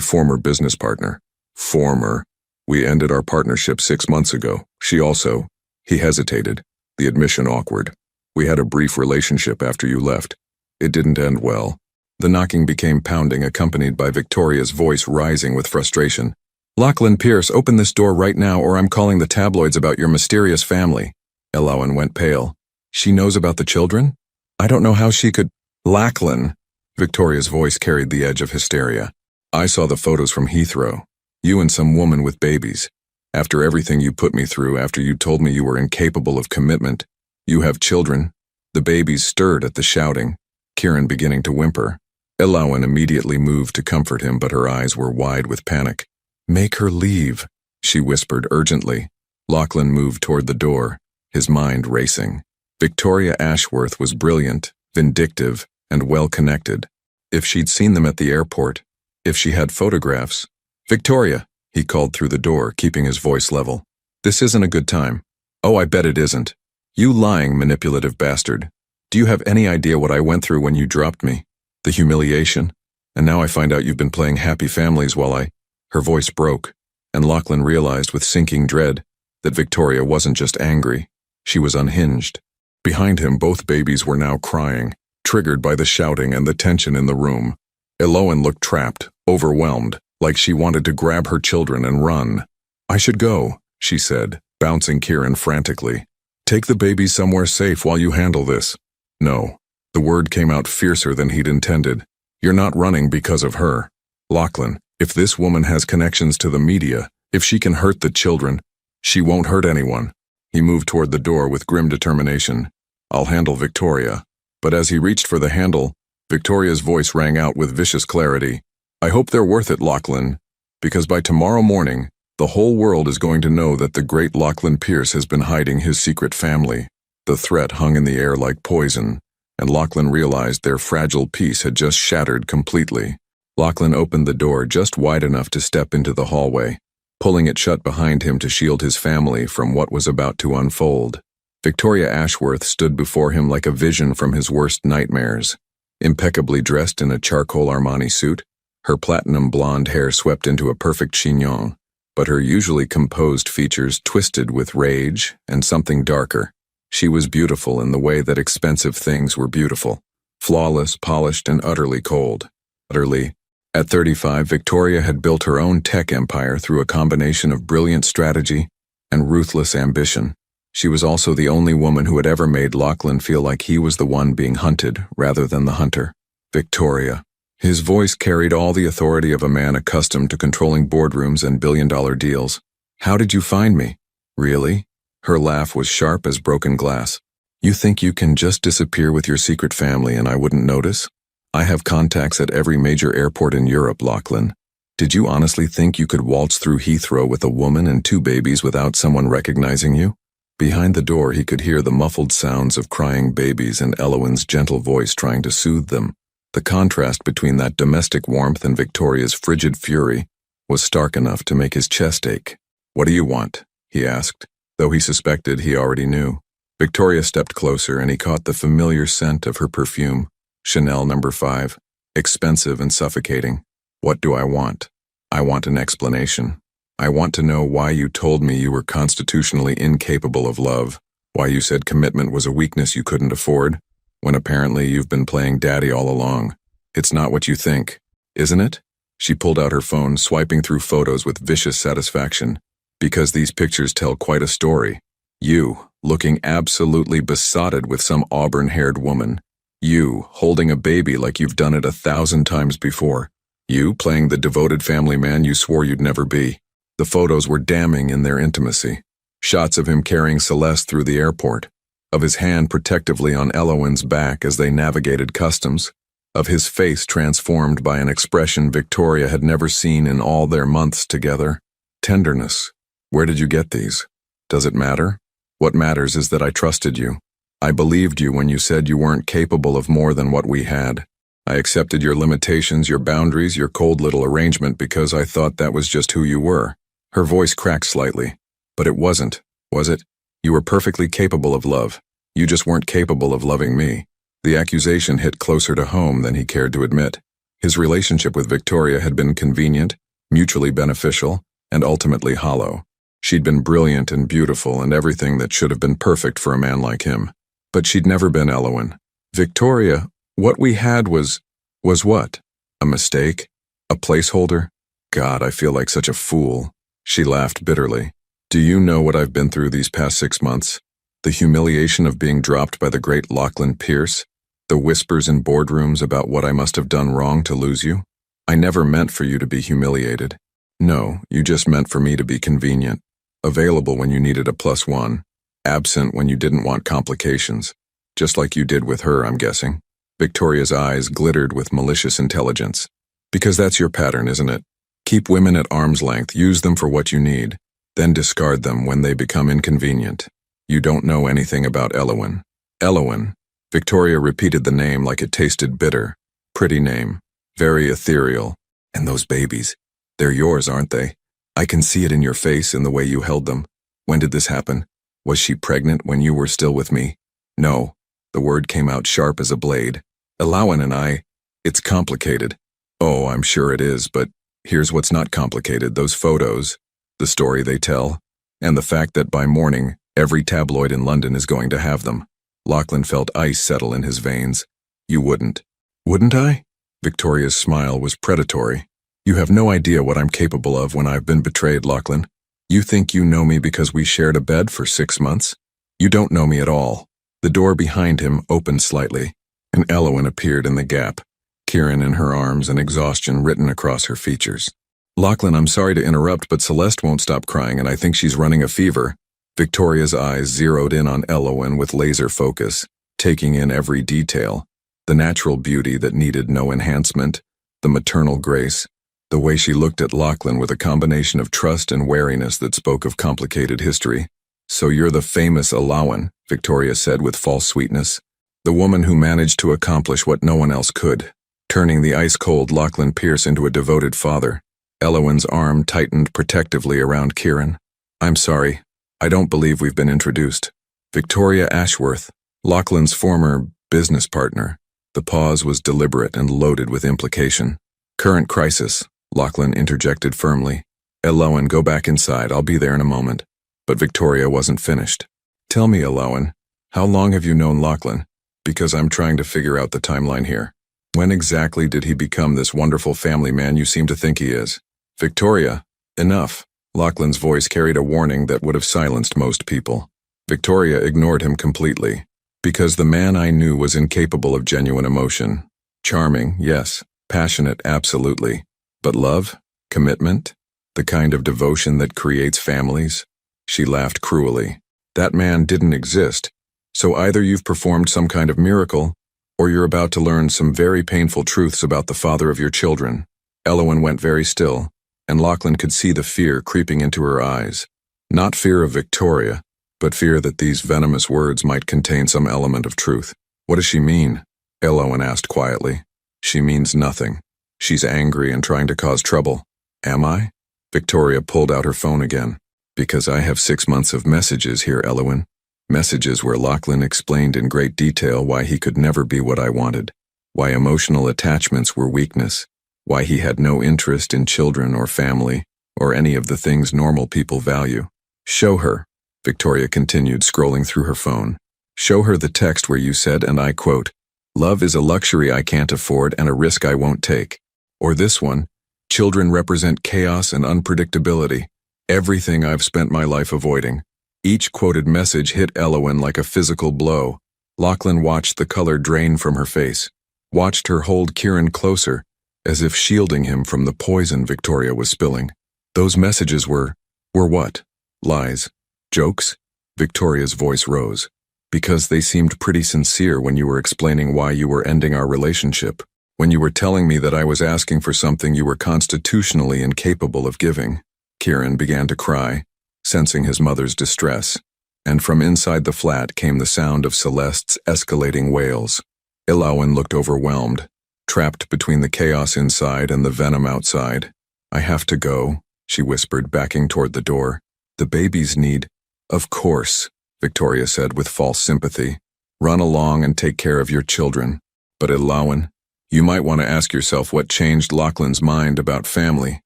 Speaker 1: former business partner." "Former? We ended our partnership 6 months ago. She also..." He hesitated, the admission awkward. "We had a brief relationship after you left. It didn't end well." The knocking became pounding, accompanied by Victoria's voice rising with frustration. "Lachlan Pierce, open this door right now or I'm calling the tabloids about your mysterious family." Elowen went pale. "She knows about the children? I don't know how she could..." "Lachlan!" Victoria's voice carried the edge of hysteria. "I saw the photos from Heathrow. You and some woman with babies. After everything you put me through, after you told me you were incapable of commitment. You have children." The babies stirred at the shouting, Kieran beginning to whimper. Elowen immediately moved to comfort him, but her eyes were wide with panic. "Make her leave," she whispered urgently. Lachlan moved toward the door, his mind racing. Victoria Ashworth was brilliant, vindictive, and well-connected. If she'd seen them at the airport, if she had photographs. "Victoria," he called through the door, keeping his voice level. "This isn't a good time." "Oh, I bet it isn't. You lying, manipulative bastard. Do you have any idea what I went through when you dropped me? The humiliation? And now I find out you've been playing happy families while I..." Her voice broke, and Lachlan realized with sinking dread that Victoria wasn't just angry, she was unhinged. Behind him, both babies were now crying, triggered by the shouting and the tension in the room. Elowen looked trapped, overwhelmed, like she wanted to grab her children and run. "I should go," she said, bouncing Kieran frantically. "Take the baby somewhere safe while you handle this." "No." The word came out fiercer than he'd intended. "You're not running because of her. Lachlan, if this woman has connections to the media, if she can hurt the children, she won't hurt anyone." He moved toward the door with grim determination. "I'll handle Victoria." But as he reached for the handle, Victoria's voice rang out with vicious clarity. "I hope they're worth it, Lachlan, because by tomorrow morning, the whole world is going to know that the great Lachlan Pierce has been hiding his secret family." The threat hung in the air like poison, and Lachlan realized their fragile peace had just shattered completely. Lachlan opened the door just wide enough to step into the hallway, pulling it shut behind him to shield his family from what was about to unfold. Victoria Ashworth stood before him like a vision from his worst nightmares. Impeccably dressed in a charcoal Armani suit, her platinum blonde hair swept into a perfect chignon, but her usually composed features twisted with rage and something darker. She was beautiful in the way that expensive things were beautiful. Flawless, polished, and utterly cold. Utterly. At 35, Victoria had built her own tech empire through a combination of brilliant strategy and ruthless ambition. She was also the only woman who had ever made Lachlan feel like he was the one being hunted rather than the hunter. Victoria. His voice carried all the authority of a man accustomed to controlling boardrooms and billion-dollar deals. How did you find me? Really? Her laugh was sharp as broken glass. You think you can just disappear with your secret family and I wouldn't notice? I have contacts at every major airport in Europe, Lachlan. Did you honestly think you could waltz through Heathrow with a woman and 2 babies without someone recognizing you? Behind the door he could hear the muffled sounds of crying babies and Elowen's gentle voice trying to soothe them. The contrast between that domestic warmth and Victoria's frigid fury was stark enough to make his chest ache. What do you want? He asked, though he suspected he already knew. Victoria stepped closer and he caught the familiar scent of her perfume, Chanel No. 5, expensive and suffocating. What do I want? I want an explanation. I want to know why you told me you were constitutionally incapable of love, why you said commitment was a weakness you couldn't afford, when apparently you've been playing daddy all along. It's not what you think, isn't it? She pulled out her phone, swiping through photos with vicious satisfaction. Because these pictures tell quite a story. You, looking absolutely besotted with some auburn-haired woman. You, holding a baby like you've done it 1,000 times before. You, playing the devoted family man you swore you'd never be. The photos were damning in their intimacy. Shots of him carrying Celeste through the airport. Of his hand protectively on Elowen's back as they navigated customs. Of his face transformed by an expression Victoria had never seen in all their months together. Tenderness. Where did you get these? Does it matter? What matters is that I trusted you. I believed you when you said you weren't capable of more than what we had. I accepted your limitations, your boundaries, your cold little arrangement because I thought that was just who you were. Her voice cracked slightly. But it wasn't, was it? You were perfectly capable of love. You just weren't capable of loving me. The accusation hit closer to home than he cared to admit. His relationship with Victoria had been convenient, mutually beneficial, and ultimately hollow. She'd been brilliant and beautiful and everything that should have been perfect for a man like him. But she'd never been Elowen. Victoria, what we had was what? A mistake? A placeholder? God, I feel like such a fool. She laughed bitterly. Do you know what I've been through these past 6 months? The humiliation of being dropped by the great Lachlan Pierce? The whispers in boardrooms about what I must have done wrong to lose you? I never meant for you to be humiliated. No, you just meant for me to be convenient. Available when you needed a +1. Absent when you didn't want complications. Just like you did with her, I'm guessing. Victoria's eyes glittered with malicious intelligence. Because that's your pattern, isn't it? Keep women at arm's length, use them for what you need, then discard them when they become inconvenient. You don't know anything about Elowen. Elowen. Victoria repeated the name like it tasted bitter. Pretty name. Very ethereal. And those babies. They're yours, aren't they? I can see it in your face, in the way you held them. When did this happen? Was she pregnant when you were still with me? No. The word came out sharp as a blade. Elowen and I, it's complicated. Oh, I'm sure it is, but here's what's not complicated. Those photos, the story they tell, and the fact that by morning, every tabloid in London is going to have them. Lachlan felt ice settle in his veins. You wouldn't. Wouldn't I? Victoria's smile was predatory. You have no idea what I'm capable of when I've been betrayed, Lachlan. You think you know me because we shared a bed for 6 months? You don't know me at all. The door behind him opened slightly, and Elowen appeared in the gap, Kieran in her arms and exhaustion written across her features. Lachlan, I'm sorry to interrupt, but Celeste won't stop crying and I think she's running a fever. Victoria's eyes zeroed in on Elowen with laser focus, taking in every detail. The natural beauty that needed no enhancement, the maternal grace, the way she looked at Lachlan with a combination of trust and wariness that spoke of complicated history. So you're the famous Elowen, Victoria said with false sweetness. The woman who managed to accomplish what no one else could. turning the ice-cold Lachlan Pierce into a devoted father. Elowen's arm tightened protectively around Kieran. "I'm sorry. I don't believe we've been introduced. Victoria Ashworth, Lachlan's former business partner." The pause was deliberate and loaded with implication. "Current crisis," Lachlan interjected firmly. "Elowen, go back inside. I'll be there in a moment." But Victoria wasn't finished. "Tell me, Elowen, how long have you known Lachlan? Because I'm trying to figure out the timeline here. When exactly did he become this wonderful family man you seem to think he is?" "Victoria, enough." Lachlan's voice carried a warning that would have silenced most people. Victoria ignored him completely. "Because the man I knew was incapable of genuine emotion. Charming, yes. Passionate, absolutely. But love? Commitment? The kind of devotion that creates families?" She laughed cruelly. "That man didn't exist. So either you've performed some kind of miracle, or you're about to learn some very painful truths about the father of your children." Elowen went very still, and Lachlan could see the fear creeping into her eyes. Not fear of Victoria, but fear that these venomous words might contain some element of truth. "What does she mean?" Elowen asked quietly. "She means nothing. She's angry and trying to cause trouble." "Am I?" Victoria pulled out her phone again. "Because I have 6 months of messages here, Elowen. Messages where Lachlan explained in great detail why he could never be what I wanted, why emotional attachments were weakness, why he had no interest in children or family, or any of the things normal people value. Show her," Victoria continued, scrolling through her phone. "Show her the text where you said, and I quote, 'Love is a luxury I can't afford and a risk I won't take.' Or this one, 'Children represent chaos and unpredictability, everything I've spent my life avoiding.'" Each quoted message hit Elowen like a physical blow. Lachlan watched the color drain from her face, watched her hold Kieran closer, as if shielding him from the poison Victoria was spilling. Those messages were what? Lies? Jokes? Victoria's voice rose. "Because they seemed pretty sincere when you were explaining why you were ending our relationship, when you were telling me that I was asking for something you were constitutionally incapable of giving." Kieran began to cry, sensing his mother's distress, and from inside the flat came the sound of Celeste's escalating wails. Elowen looked overwhelmed, trapped between the chaos inside and the venom outside. "I have to go," she whispered, backing toward the door. "The babies need—" "Of course," Victoria said with false sympathy. "Run along and take care of your children. But Elowen, you might want to ask yourself what changed Lachlan's mind about family,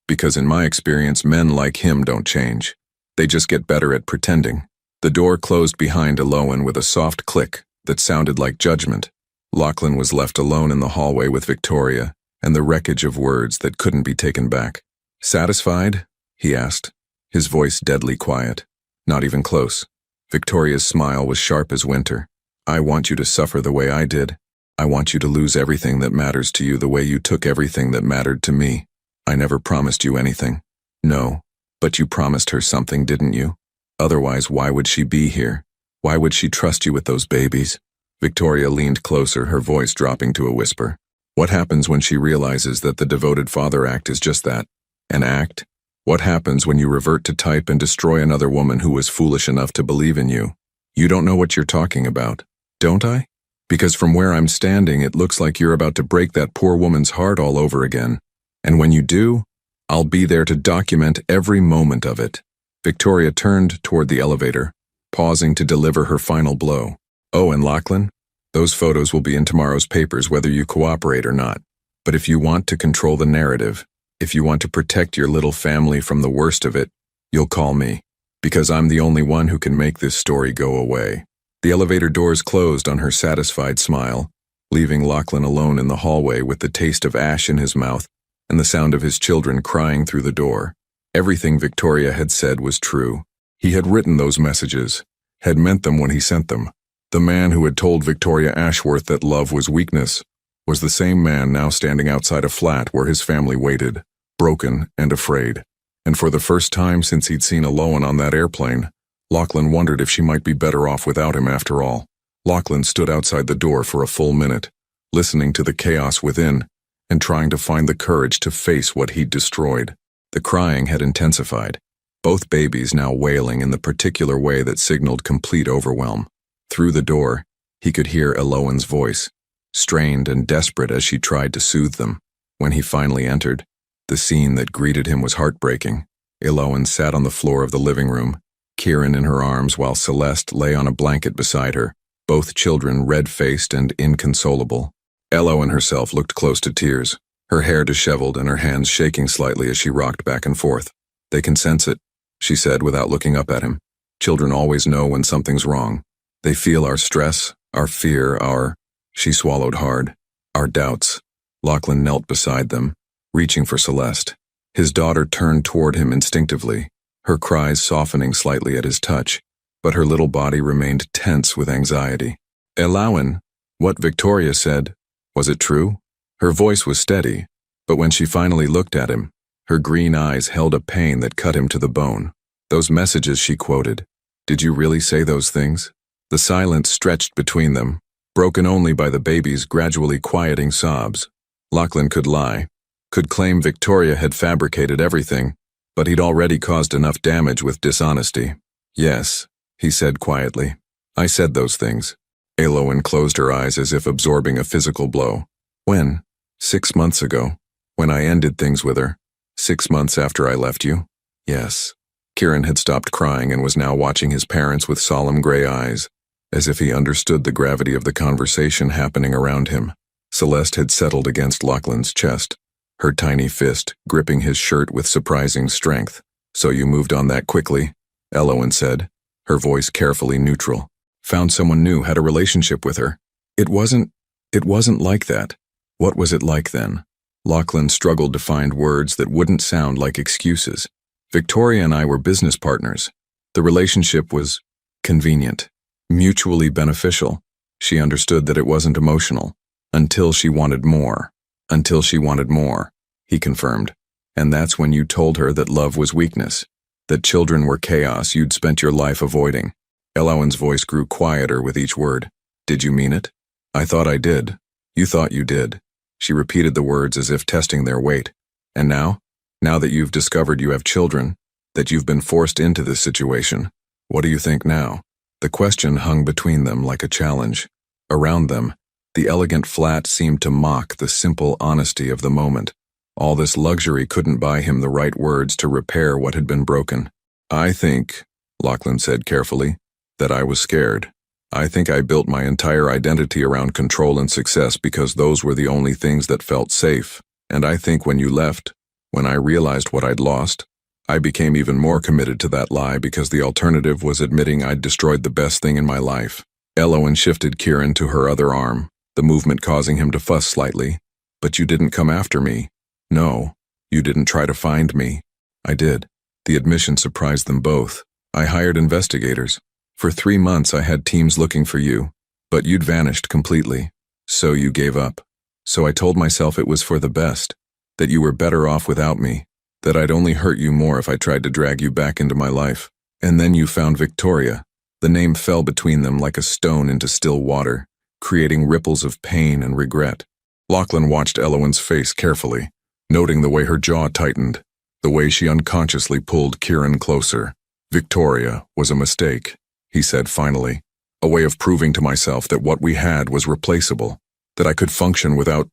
Speaker 1: because in my experience men like him don't change. They just get better at pretending." The door closed behind Elowen with a soft click that sounded like judgment. Lachlan was left alone in the hallway with Victoria and the wreckage of words that couldn't be taken back. "Satisfied?" he asked, his voice deadly quiet. Not even close. Victoria's smile was sharp as winter. "I want you to suffer the way I did. I want you to lose everything that matters to you the way you took everything that mattered to me. I never promised you anything." "No. But you promised her something, didn't you? Otherwise, why would she be here? Why would she trust you with those babies?" Victoria leaned closer, her voice dropping to a whisper. "What happens when she realizes that the devoted father act is just that? An act? What happens when you revert to type and destroy another woman who was foolish enough to believe in you? You don't know what you're talking about, don't I? Because from where I'm standing, it looks like you're about to break that poor woman's heart all over again. And when you do, I'll be there to document every moment of it." Victoria turned toward the elevator, pausing to deliver her final blow. "Oh, and Lachlan, those photos will be in tomorrow's papers whether you cooperate or not. But if you want to control the narrative, if you want to protect your little family from the worst of it, you'll call me, because I'm the only one who can make this story go away." The elevator doors closed on her satisfied smile, leaving Lachlan alone in the hallway with the taste of ash in his mouth and the sound of his children crying through the door. Everything Victoria had said was true. He had written those messages, had meant them when he sent them. The man who had told Victoria Ashworth that love was weakness was the same man now standing outside a flat where his family waited, broken and afraid. And for the first time since he'd seen Elowen on that airplane, Lachlan wondered if she might be better off without him after all. Lachlan stood outside the door for a full minute, listening to the chaos within and trying to find the courage to face what he'd destroyed. The crying had intensified, both babies now wailing in the particular way that signaled complete overwhelm. Through the door, he could hear Elowen's voice, strained and desperate as she tried to soothe them. When he finally entered, the scene that greeted him was heartbreaking. Elowen sat on the floor of the living room, Kieran in her arms while Celeste lay on a blanket beside her, both children red-faced and inconsolable. Elowen herself looked close to tears, her hair disheveled and her hands shaking slightly as she rocked back and forth. "They can sense it," she said without looking up at him. "Children always know when something's wrong. They feel our stress, our fear, She swallowed hard. Our doubts. Lachlan knelt beside them, reaching for Celeste. His daughter turned toward him instinctively, her cries softening slightly at his touch, but her little body remained tense with anxiety. "Elowen, what Victoria said, was it true?" Her voice was steady, but when she finally looked at him, her green eyes held a pain that cut him to the bone. "Those messages she quoted, did you really say those things?" The silence stretched between them, broken only by the baby's gradually quieting sobs. Lachlan could lie, could claim Victoria had fabricated everything, but he'd already caused enough damage with dishonesty. "Yes," he said quietly. "I said those things." Elowen closed her eyes as if absorbing a physical blow. "When? 6 months ago, when I ended things with her. 6 months after I left you?" "Yes." Kieran had stopped crying and was now watching his parents with solemn gray eyes, as if he understood the gravity of the conversation happening around him. Celeste had settled against Lachlan's chest, her tiny fist gripping his shirt with surprising strength. "So you moved on that quickly?" Elowen said, her voice carefully neutral. "Found someone new, had a relationship with her." It wasn't like that." "What was it like then?" Lachlan struggled to find words that wouldn't sound like excuses. "Victoria and I were business partners. The relationship was convenient, mutually beneficial. She understood that it wasn't emotional. Until she wanted more. Until she wanted more," he confirmed. "And that's when you told her that love was weakness, that children were chaos you'd spent your life avoiding." Elowen's voice grew quieter with each word. "Did you mean it?" "I thought I did. You thought you did." She repeated the words as if testing their weight. "And now? Now that you've discovered you have children, that you've been forced into this situation, what do you think now?" The question hung between them like a challenge. Around them, the elegant flat seemed to mock the simple honesty of the moment. All this luxury couldn't buy him the right words to repair what had been broken. "I think," Lachlan said carefully, "that I was scared. I think I built my entire identity around control and success because those were the only things that felt safe. And I think when you left, when I realized what I'd lost, I became even more committed to that lie because the alternative was admitting I'd destroyed the best thing in my life." Elowen shifted Kieran to her other arm, the movement causing him to fuss slightly. "But you didn't come after me." "No, you didn't try to find me." "I did." The admission surprised them both. "I hired investigators. For 3 months I had teams looking for you, but you'd vanished completely. So you gave up. So I told myself it was for the best, that you were better off without me, that I'd only hurt you more if I tried to drag you back into my life. And then you found Victoria." The name fell between them like a stone into still water, creating ripples of pain and regret. Lachlan watched Elowen's face carefully, noting the way her jaw tightened, the way she unconsciously pulled Kieran closer. "Victoria was a mistake," he said finally, "a way of proving to myself that what we had was replaceable, that I could function without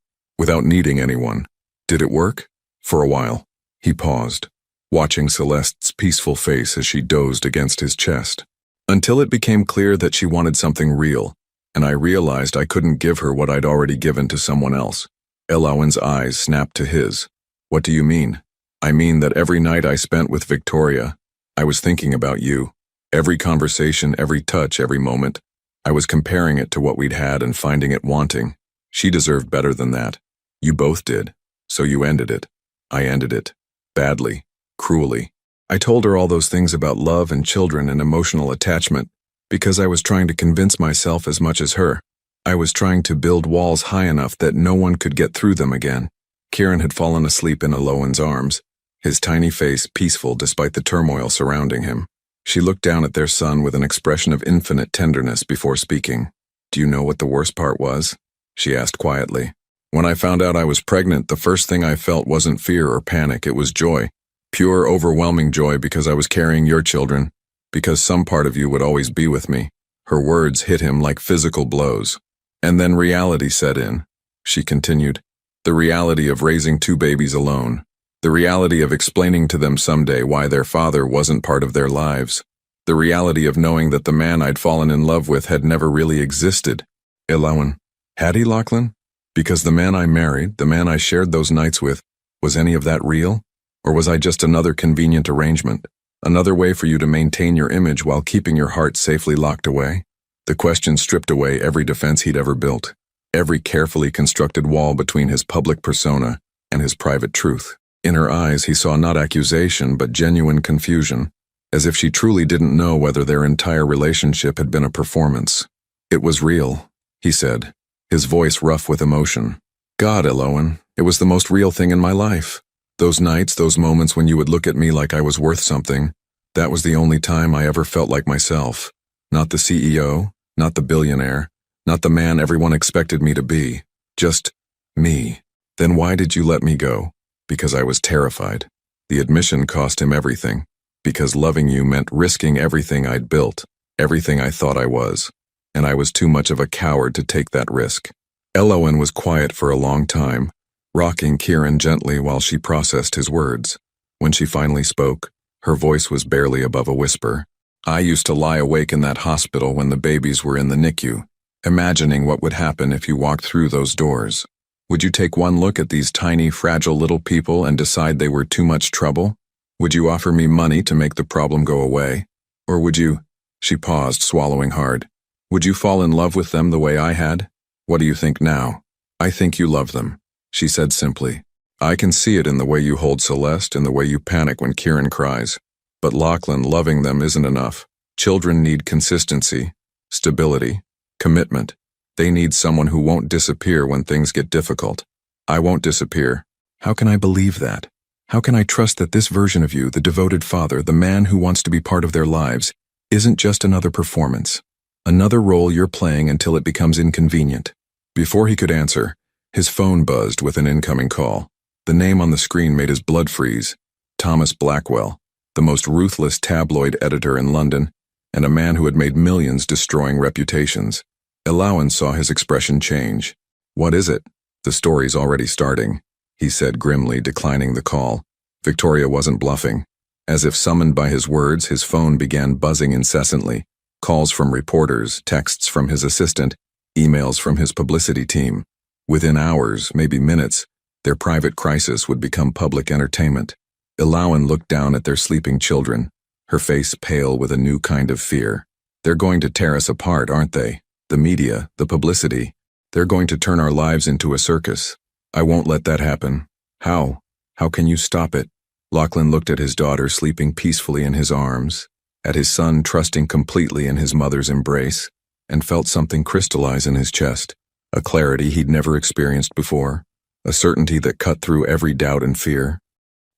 Speaker 1: needing anyone. Did it work?" For a while, he paused, watching Celeste's peaceful face as she dozed against his chest. "Until it became clear that she wanted something real, and I realized I couldn't give her what I'd already given to someone else." Elowen's eyes snapped to his. "What do you mean?" "I mean that every night I spent with Victoria, I was thinking about you. Every conversation, every touch, every moment, I was comparing it to what we'd had and finding it wanting. She deserved better than that. You both did. So you ended it. I ended it. Badly. Cruelly. I told her all those things about love and children and emotional attachment because I was trying to convince myself as much as her. I was trying to build walls high enough that no one could get through them again." Kieran had fallen asleep in Elowen's arms, his tiny face peaceful despite the turmoil surrounding him. She looked down at their son with an expression of infinite tenderness before speaking. "Do you know what the worst part was?" she asked quietly. "When I found out I was pregnant, the first thing I felt wasn't fear or panic, it was joy. Pure, overwhelming joy because I was carrying your children, because some part of you would always be with me." Her words hit him like physical blows. And then reality set in, she continued. The reality of raising 2 babies alone. The reality of explaining to them someday why their father wasn't part of their lives. The reality of knowing that the man I'd fallen in love with had never really existed. Elowen. Had he, Lachlan? Because the man I married, the man I shared those nights with, was any of that real? Or was I just another convenient arrangement? Another way for you to maintain your image while keeping your heart safely locked away? The question stripped away every defense he'd ever built, every carefully constructed wall between his public persona and his private truth. In her eyes, he saw not accusation but genuine confusion, as if she truly didn't know whether their entire relationship had been a performance. It was real, he said, his voice rough with emotion. God, Elowen, it was the most real thing in my life. Those nights, those moments when you would look at me like I was worth something, that was the only time I ever felt like myself. Not the CEO, not the billionaire, not the man everyone expected me to be. Just me. Then why did you let me go? Because I was terrified. The admission cost him everything. Because loving you meant risking everything I'd built, everything I thought I was. And I was too much of a coward to take that risk. Elowen was quiet for a long time, rocking Kieran gently while she processed his words. When she finally spoke, her voice was barely above a whisper. I used to lie awake in that hospital when the babies were in the NICU, imagining what would happen if you walked through those doors. Would you take one look at these tiny, fragile little people and decide they were too much trouble? Would you offer me money to make the problem go away? Or would you— She paused, swallowing hard. Would you fall in love with them the way I had? What do you think now? I think you love them, she said simply. I can see it in the way you hold Celeste and the way you panic when Kieran cries. But Lachlan, loving them isn't enough. Children need consistency, stability, commitment. They need someone who won't disappear when things get difficult. I won't disappear. How can I believe that? How can I trust that this version of you, the devoted father, the man who wants to be part of their lives, isn't just another performance? Another role you're playing until it becomes inconvenient. Before he could answer, his phone buzzed with an incoming call. The name on the screen made his blood freeze. Thomas Blackwell, the most ruthless tabloid editor in London, and a man who had made millions destroying reputations. Elowen saw his expression change. What is it? The story's already starting, he said grimly, declining the call. Victoria wasn't bluffing. As if summoned by his words, his phone began buzzing incessantly. Calls from reporters, texts from his assistant, emails from his publicity team. Within hours, maybe minutes, their private crisis would become public entertainment. Elowen looked down at their sleeping children, her face pale with a new kind of fear. They're going to tear us apart, aren't they? The media, the publicity. They're going to turn our lives into a circus. I won't let that happen. How? How can you stop it? Lachlan looked at his daughter sleeping peacefully in his arms, at his son trusting completely in his mother's embrace, and felt something crystallize in his chest, a clarity he'd never experienced before, a certainty that cut through every doubt and fear.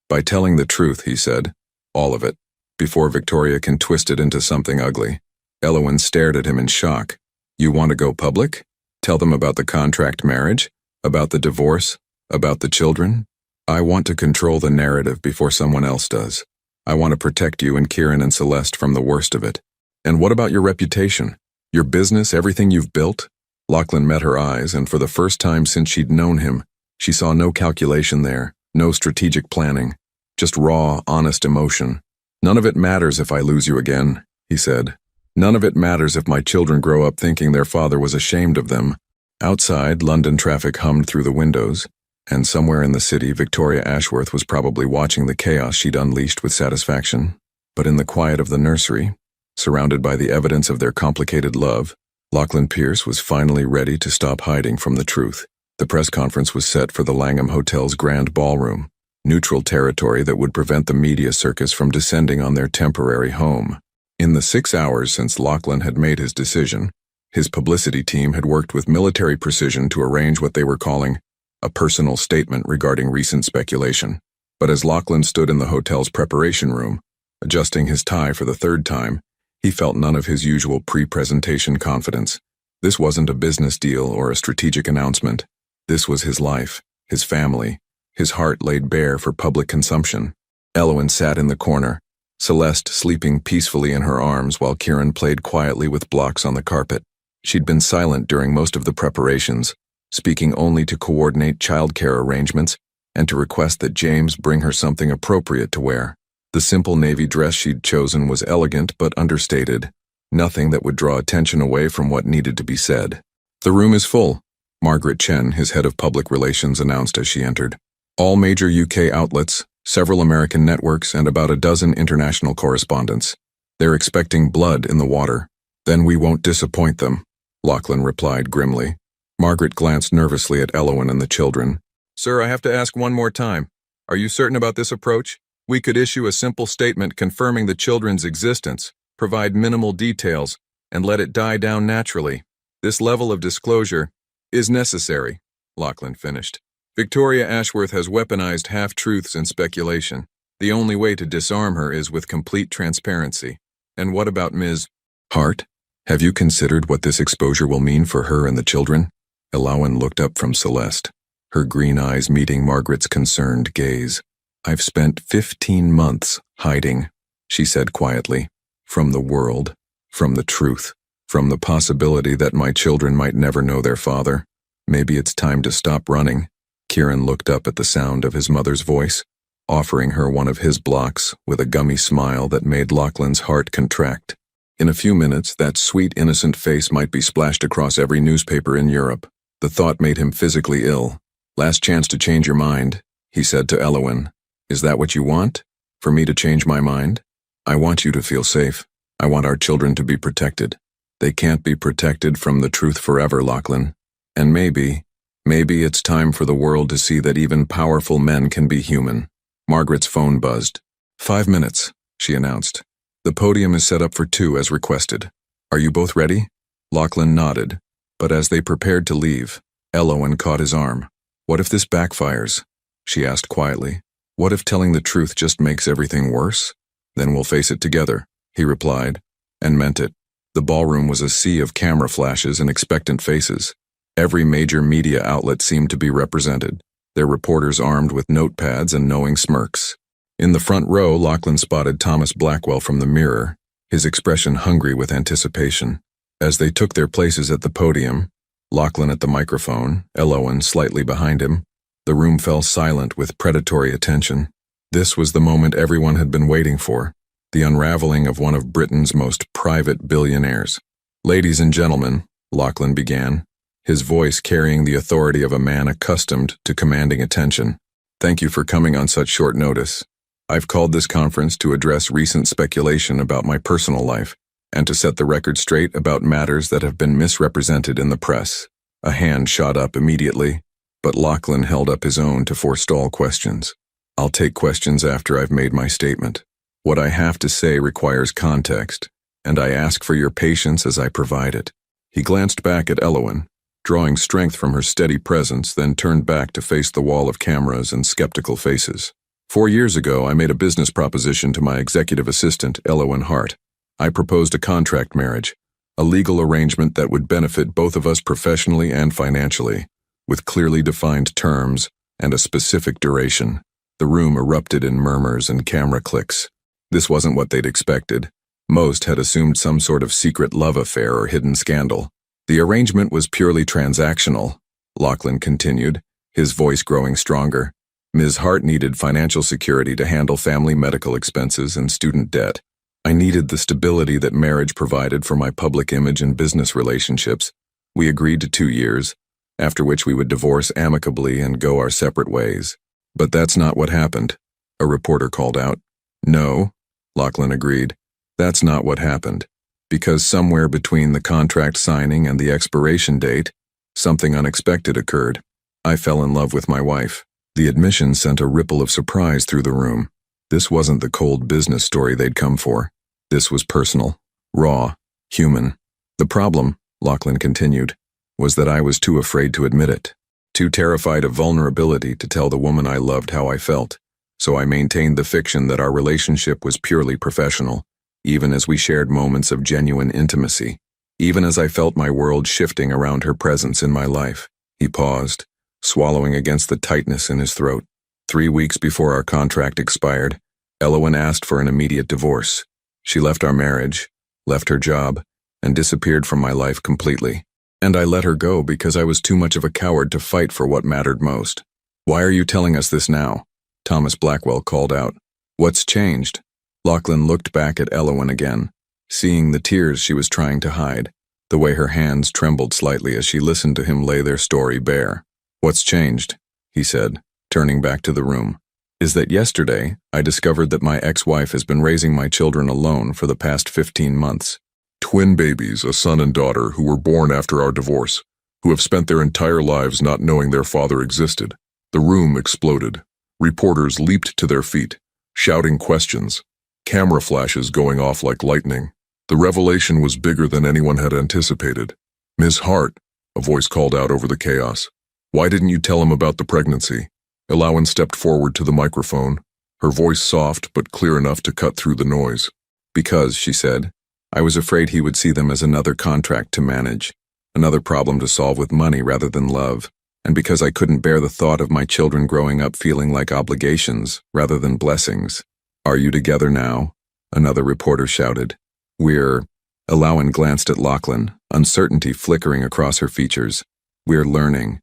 Speaker 1: By telling the truth, he said, all of it, before Victoria can twist it into something ugly. Elowen stared at him in shock. You want to go public? Tell them about the contract marriage? About the divorce? About the children? I want to control the narrative before someone else does. I want to protect you and Kieran and Celeste from the worst of it. And what about your reputation? Your business, everything you've built? Lachlan met her eyes, and for the first time since she'd known him, she saw no calculation there, no strategic planning, just raw, honest emotion. None of it matters if I lose you again, he said. None of it matters if my children grow up thinking their father was ashamed of them. Outside, London traffic hummed through the windows, and somewhere in the city, Victoria Ashworth was probably watching the chaos she'd unleashed with satisfaction. But in the quiet of the nursery, surrounded by the evidence of their complicated love, Lachlan Pierce was finally ready to stop hiding from the truth. The press conference was set for the Langham Hotel's grand ballroom, neutral territory that would prevent the media circus from descending on their temporary home. In the 6 hours since Lachlan had made his decision, his publicity team had worked with military precision to arrange what they were calling a personal statement regarding recent speculation. But as Lachlan stood in the hotel's preparation room, adjusting his tie for the third time, he felt none of his usual pre-presentation confidence. This wasn't a business deal or a strategic announcement. This was his life, his family, his heart laid bare for public consumption. Elowen sat in the corner, Celeste sleeping peacefully in her arms while Kieran played quietly with blocks on the carpet. She'd been silent during most of the preparations, speaking only to coordinate childcare arrangements and to request that James bring her something appropriate to wear. The simple navy dress she'd chosen was elegant but understated, nothing that would draw attention away from what needed to be said. "The room is full," Margaret Chen, his head of public relations, announced as she entered. "All major UK outlets, several American networks, and about a dozen international correspondents. They're expecting blood in the water." "Then we won't disappoint them," Lachlan replied grimly. Margaret glanced nervously at Elowen and the children. "Sir, I have to ask one more time. Are you certain about this approach? We could issue a simple statement confirming the children's existence, provide minimal details, and let it die down naturally. This level of disclosure is necessary," Lachlan finished. "Victoria Ashworth has weaponized half-truths and speculation. The only way to disarm her is with complete transparency. And what about Ms. Hart? Have you considered what this exposure will mean for her and the children?" Elowen looked up from Celeste, her green eyes meeting Margaret's concerned gaze. "I've spent 15 months hiding," she said quietly, "from the world, from the truth, from the possibility that my children might never know their father. Maybe it's time to stop running." Kieran looked up at the sound of his mother's voice, offering her one of his blocks with a gummy smile that made Lachlan's heart contract. In a few minutes, that sweet, innocent face might be splashed across every newspaper in Europe. The thought made him physically ill. "Last chance to change your mind," he said to Elowen. "Is that what you want? For me to change my mind? I want you to feel safe. I want our children to be protected. They can't be protected from the truth forever, Lachlan. And maybe it's time for the world to see that even powerful men can be human." Margaret's phone buzzed. "5 minutes," she announced. "The podium is set up for 2 as requested. Are you both ready?" Lachlan nodded, but as they prepared to leave, Elowen caught his arm. "What if this backfires?" she asked quietly. "What if telling the truth just makes everything worse?" "Then we'll face it together," he replied, and meant it. The ballroom was a sea of camera flashes and expectant faces. Every major media outlet seemed to be represented, their reporters armed with notepads and knowing smirks. In the front row, Lachlan spotted Thomas Blackwell from the mirror, his expression hungry with anticipation. As they took their places at the podium, Lachlan at the microphone, Elowen slightly behind him, the room fell silent with predatory attention. This was the moment everyone had been waiting for, the unraveling of one of Britain's most private billionaires. "Ladies and gentlemen," Lachlan began, his voice carrying the authority of a man accustomed to commanding attention. "Thank you for coming on such short notice. I've called this conference to address recent speculation about my personal life and to set the record straight about matters that have been misrepresented in the press." A hand shot up immediately, but Lachlan held up his own to forestall questions. "I'll take questions after I've made my statement. What I have to say requires context, and I ask for your patience as I provide it." He glanced back at Elowen, drawing strength from her steady presence, then turned back to face the wall of cameras and skeptical faces. 4 years ago, I made a business proposition to my executive assistant, Elowen Hart. I proposed a contract marriage, a legal arrangement that would benefit both of us professionally and financially, with clearly defined terms and a specific duration. The room erupted in murmurs and camera clicks. This wasn't what they'd expected. Most had assumed some sort of secret love affair or hidden scandal. "The arrangement was purely transactional," Lachlan continued, his voice growing stronger. "Ms. Hart needed financial security to handle family medical expenses and student debt. I needed the stability that marriage provided for my public image and business relationships. We agreed to 2 years, after which we would divorce amicably and go our separate ways. But that's not what happened," a reporter called out. "No," Lachlan agreed, "that's not what happened. Because somewhere between the contract signing and the expiration date, something unexpected occurred. I fell in love with my wife." The admission sent a ripple of surprise through the room. This wasn't the cold business story they'd come for. This was personal, raw, human. "The problem," Lachlan continued, "was that I was too afraid to admit it, too terrified of vulnerability to tell the woman I loved how I felt. So I maintained the fiction that our relationship was purely professional, even as we shared moments of genuine intimacy, even as I felt my world shifting around her presence in my life." He paused, swallowing against the tightness in his throat. 3 weeks before our contract expired, Elowen asked for an immediate divorce. She left our marriage, left her job, and disappeared from my life completely. And I let her go because I was too much of a coward to fight for what mattered most. Why are you telling us this now? Thomas Blackwell called out. What's changed? Lachlan looked back at Elowen again, seeing the tears she was trying to hide, the way her hands trembled slightly as she listened to him lay their story bare. What's changed? He said, turning back to the room. Is that yesterday, I discovered that my ex-wife has been raising my children alone for the past 15 months. Twin babies, a son and daughter, who were born after our divorce, who have spent their entire lives not knowing their father existed. The room exploded. Reporters leaped to their feet, shouting questions, camera flashes going off like lightning. The revelation was bigger than anyone had anticipated. Ms. Hart, a voice called out over the chaos. Why didn't you tell him about the pregnancy? Elowen stepped forward to the microphone, her voice soft but clear enough to cut through the noise. Because, she said, I was afraid he would see them as another contract to manage, another problem to solve with money rather than love, and because I couldn't bear the thought of my children growing up feeling like obligations rather than blessings. Are you together now? Another reporter shouted. We're... Elowen glanced at Lachlan, uncertainty flickering across her features. We're learning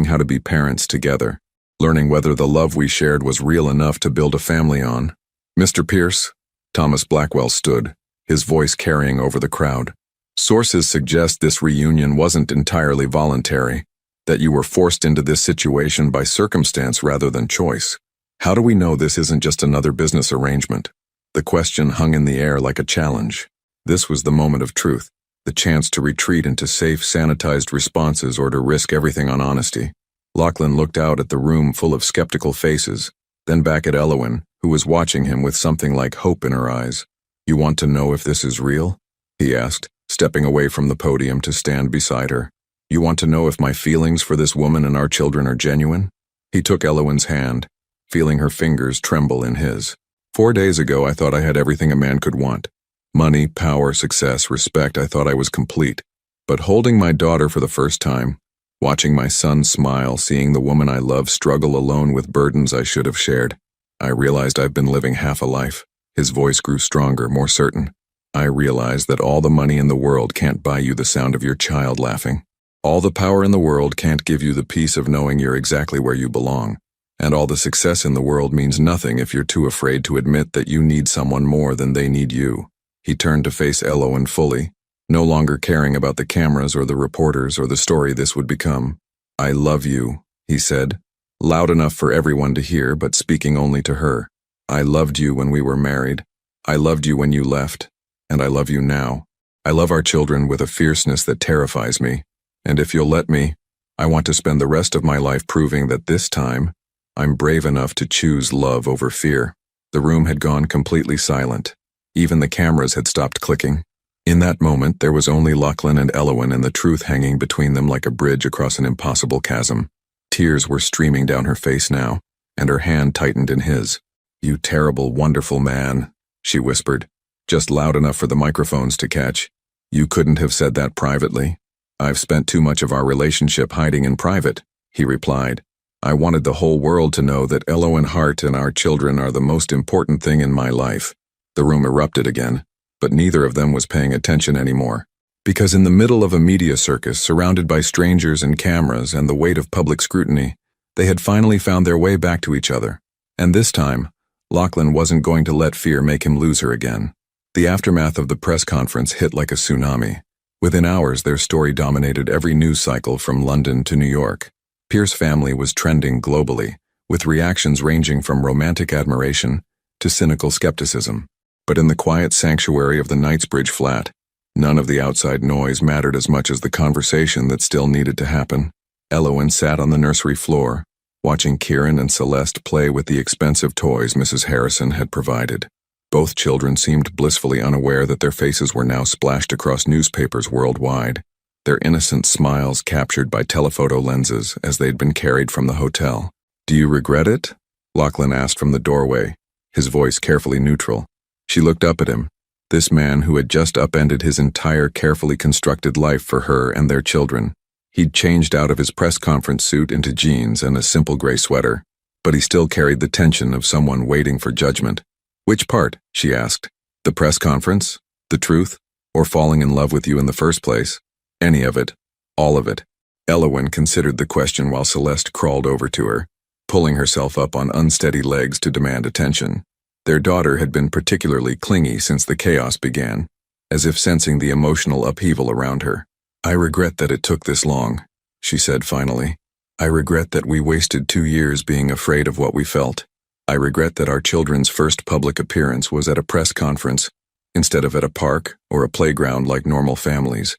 Speaker 1: how to be parents together, learning whether the love we shared was real enough to build a family on. Mr. Pierce, Thomas Blackwell stood, his voice carrying over the crowd. Sources suggest this reunion wasn't entirely voluntary, that you were forced into this situation by circumstance rather than choice. How do we know this isn't just another business arrangement? The question hung in the air like a challenge. This was the moment of truth, the chance to retreat into safe, sanitized responses or to risk everything on honesty. Lachlan looked out at the room full of skeptical faces, then back at Elowen, who was watching him with something like hope in her eyes. You want to know if this is real? He asked, stepping away from the podium to stand beside her. You want to know if my feelings for this woman and our children are genuine? He took Elowen's hand, feeling her fingers tremble in his. 4 days ago, I thought I had everything a man could want. Money, power, success, respect, I thought I was complete. But holding my daughter for the first time, watching my son smile, seeing the woman I love struggle alone with burdens I should have shared, I realized I've been living half a life. His voice grew stronger, more certain. I realized that all the money in the world can't buy you the sound of your child laughing. All the power in the world can't give you the peace of knowing you're exactly where you belong. And all the success in the world means nothing if you're too afraid to admit that you need someone more than they need you. He turned to face Elowen fully, no longer caring about the cameras or the reporters or the story this would become. I love you, he said, loud enough for everyone to hear but speaking only to her. I loved you when we were married. I loved you when you left. And I love you now. I love our children with a fierceness that terrifies me. And if you'll let me, I want to spend the rest of my life proving that this time, I'm brave enough to choose love over fear. The room had gone completely silent. Even the cameras had stopped clicking. In that moment, there was only Lachlan and Elowen and the truth hanging between them like a bridge across an impossible chasm. Tears were streaming down her face now, and her hand tightened in his. You terrible, wonderful man, she whispered, just loud enough for the microphones to catch. You couldn't have said that privately. I've spent too much of our relationship hiding in private, he replied. I wanted the whole world to know that Elowen Hart and our children are the most important thing in my life. The room erupted again, but neither of them was paying attention anymore. Because in the middle of a media circus, surrounded by strangers and cameras and the weight of public scrutiny, they had finally found their way back to each other. And this time, Lachlan wasn't going to let fear make him lose her again. The aftermath of the press conference hit like a tsunami. Within hours, their story dominated every news cycle from London to New York. Pierce's family was trending globally, with reactions ranging from romantic admiration to cynical skepticism. But in the quiet sanctuary of the Knightsbridge flat, none of the outside noise mattered as much as the conversation that still needed to happen. Elowen sat on the nursery floor, watching Kieran and Celeste play with the expensive toys Mrs. Harrison had provided. Both children seemed blissfully unaware that their faces were now splashed across newspapers worldwide, their innocent smiles captured by telephoto lenses as they'd been carried from the hotel. Do you regret it? Lachlan asked from the doorway, his voice carefully neutral. She looked up at him, this man who had just upended his entire carefully constructed life for her and their children. He'd changed out of his press conference suit into jeans and a simple gray sweater, but he still carried the tension of someone waiting for judgment. Which part? She asked. The press conference? The truth? Or falling in love with you in the first place? Any of it. All of it. Elowen considered the question while Celeste crawled over to her, pulling herself up on unsteady legs to demand attention. Their daughter had been particularly clingy since the chaos began, as if sensing the emotional upheaval around her. I regret that it took this long, she said finally. I regret that we wasted 2 years being afraid of what we felt. I regret that our children's first public appearance was at a press conference, instead of at a park or a playground like normal families.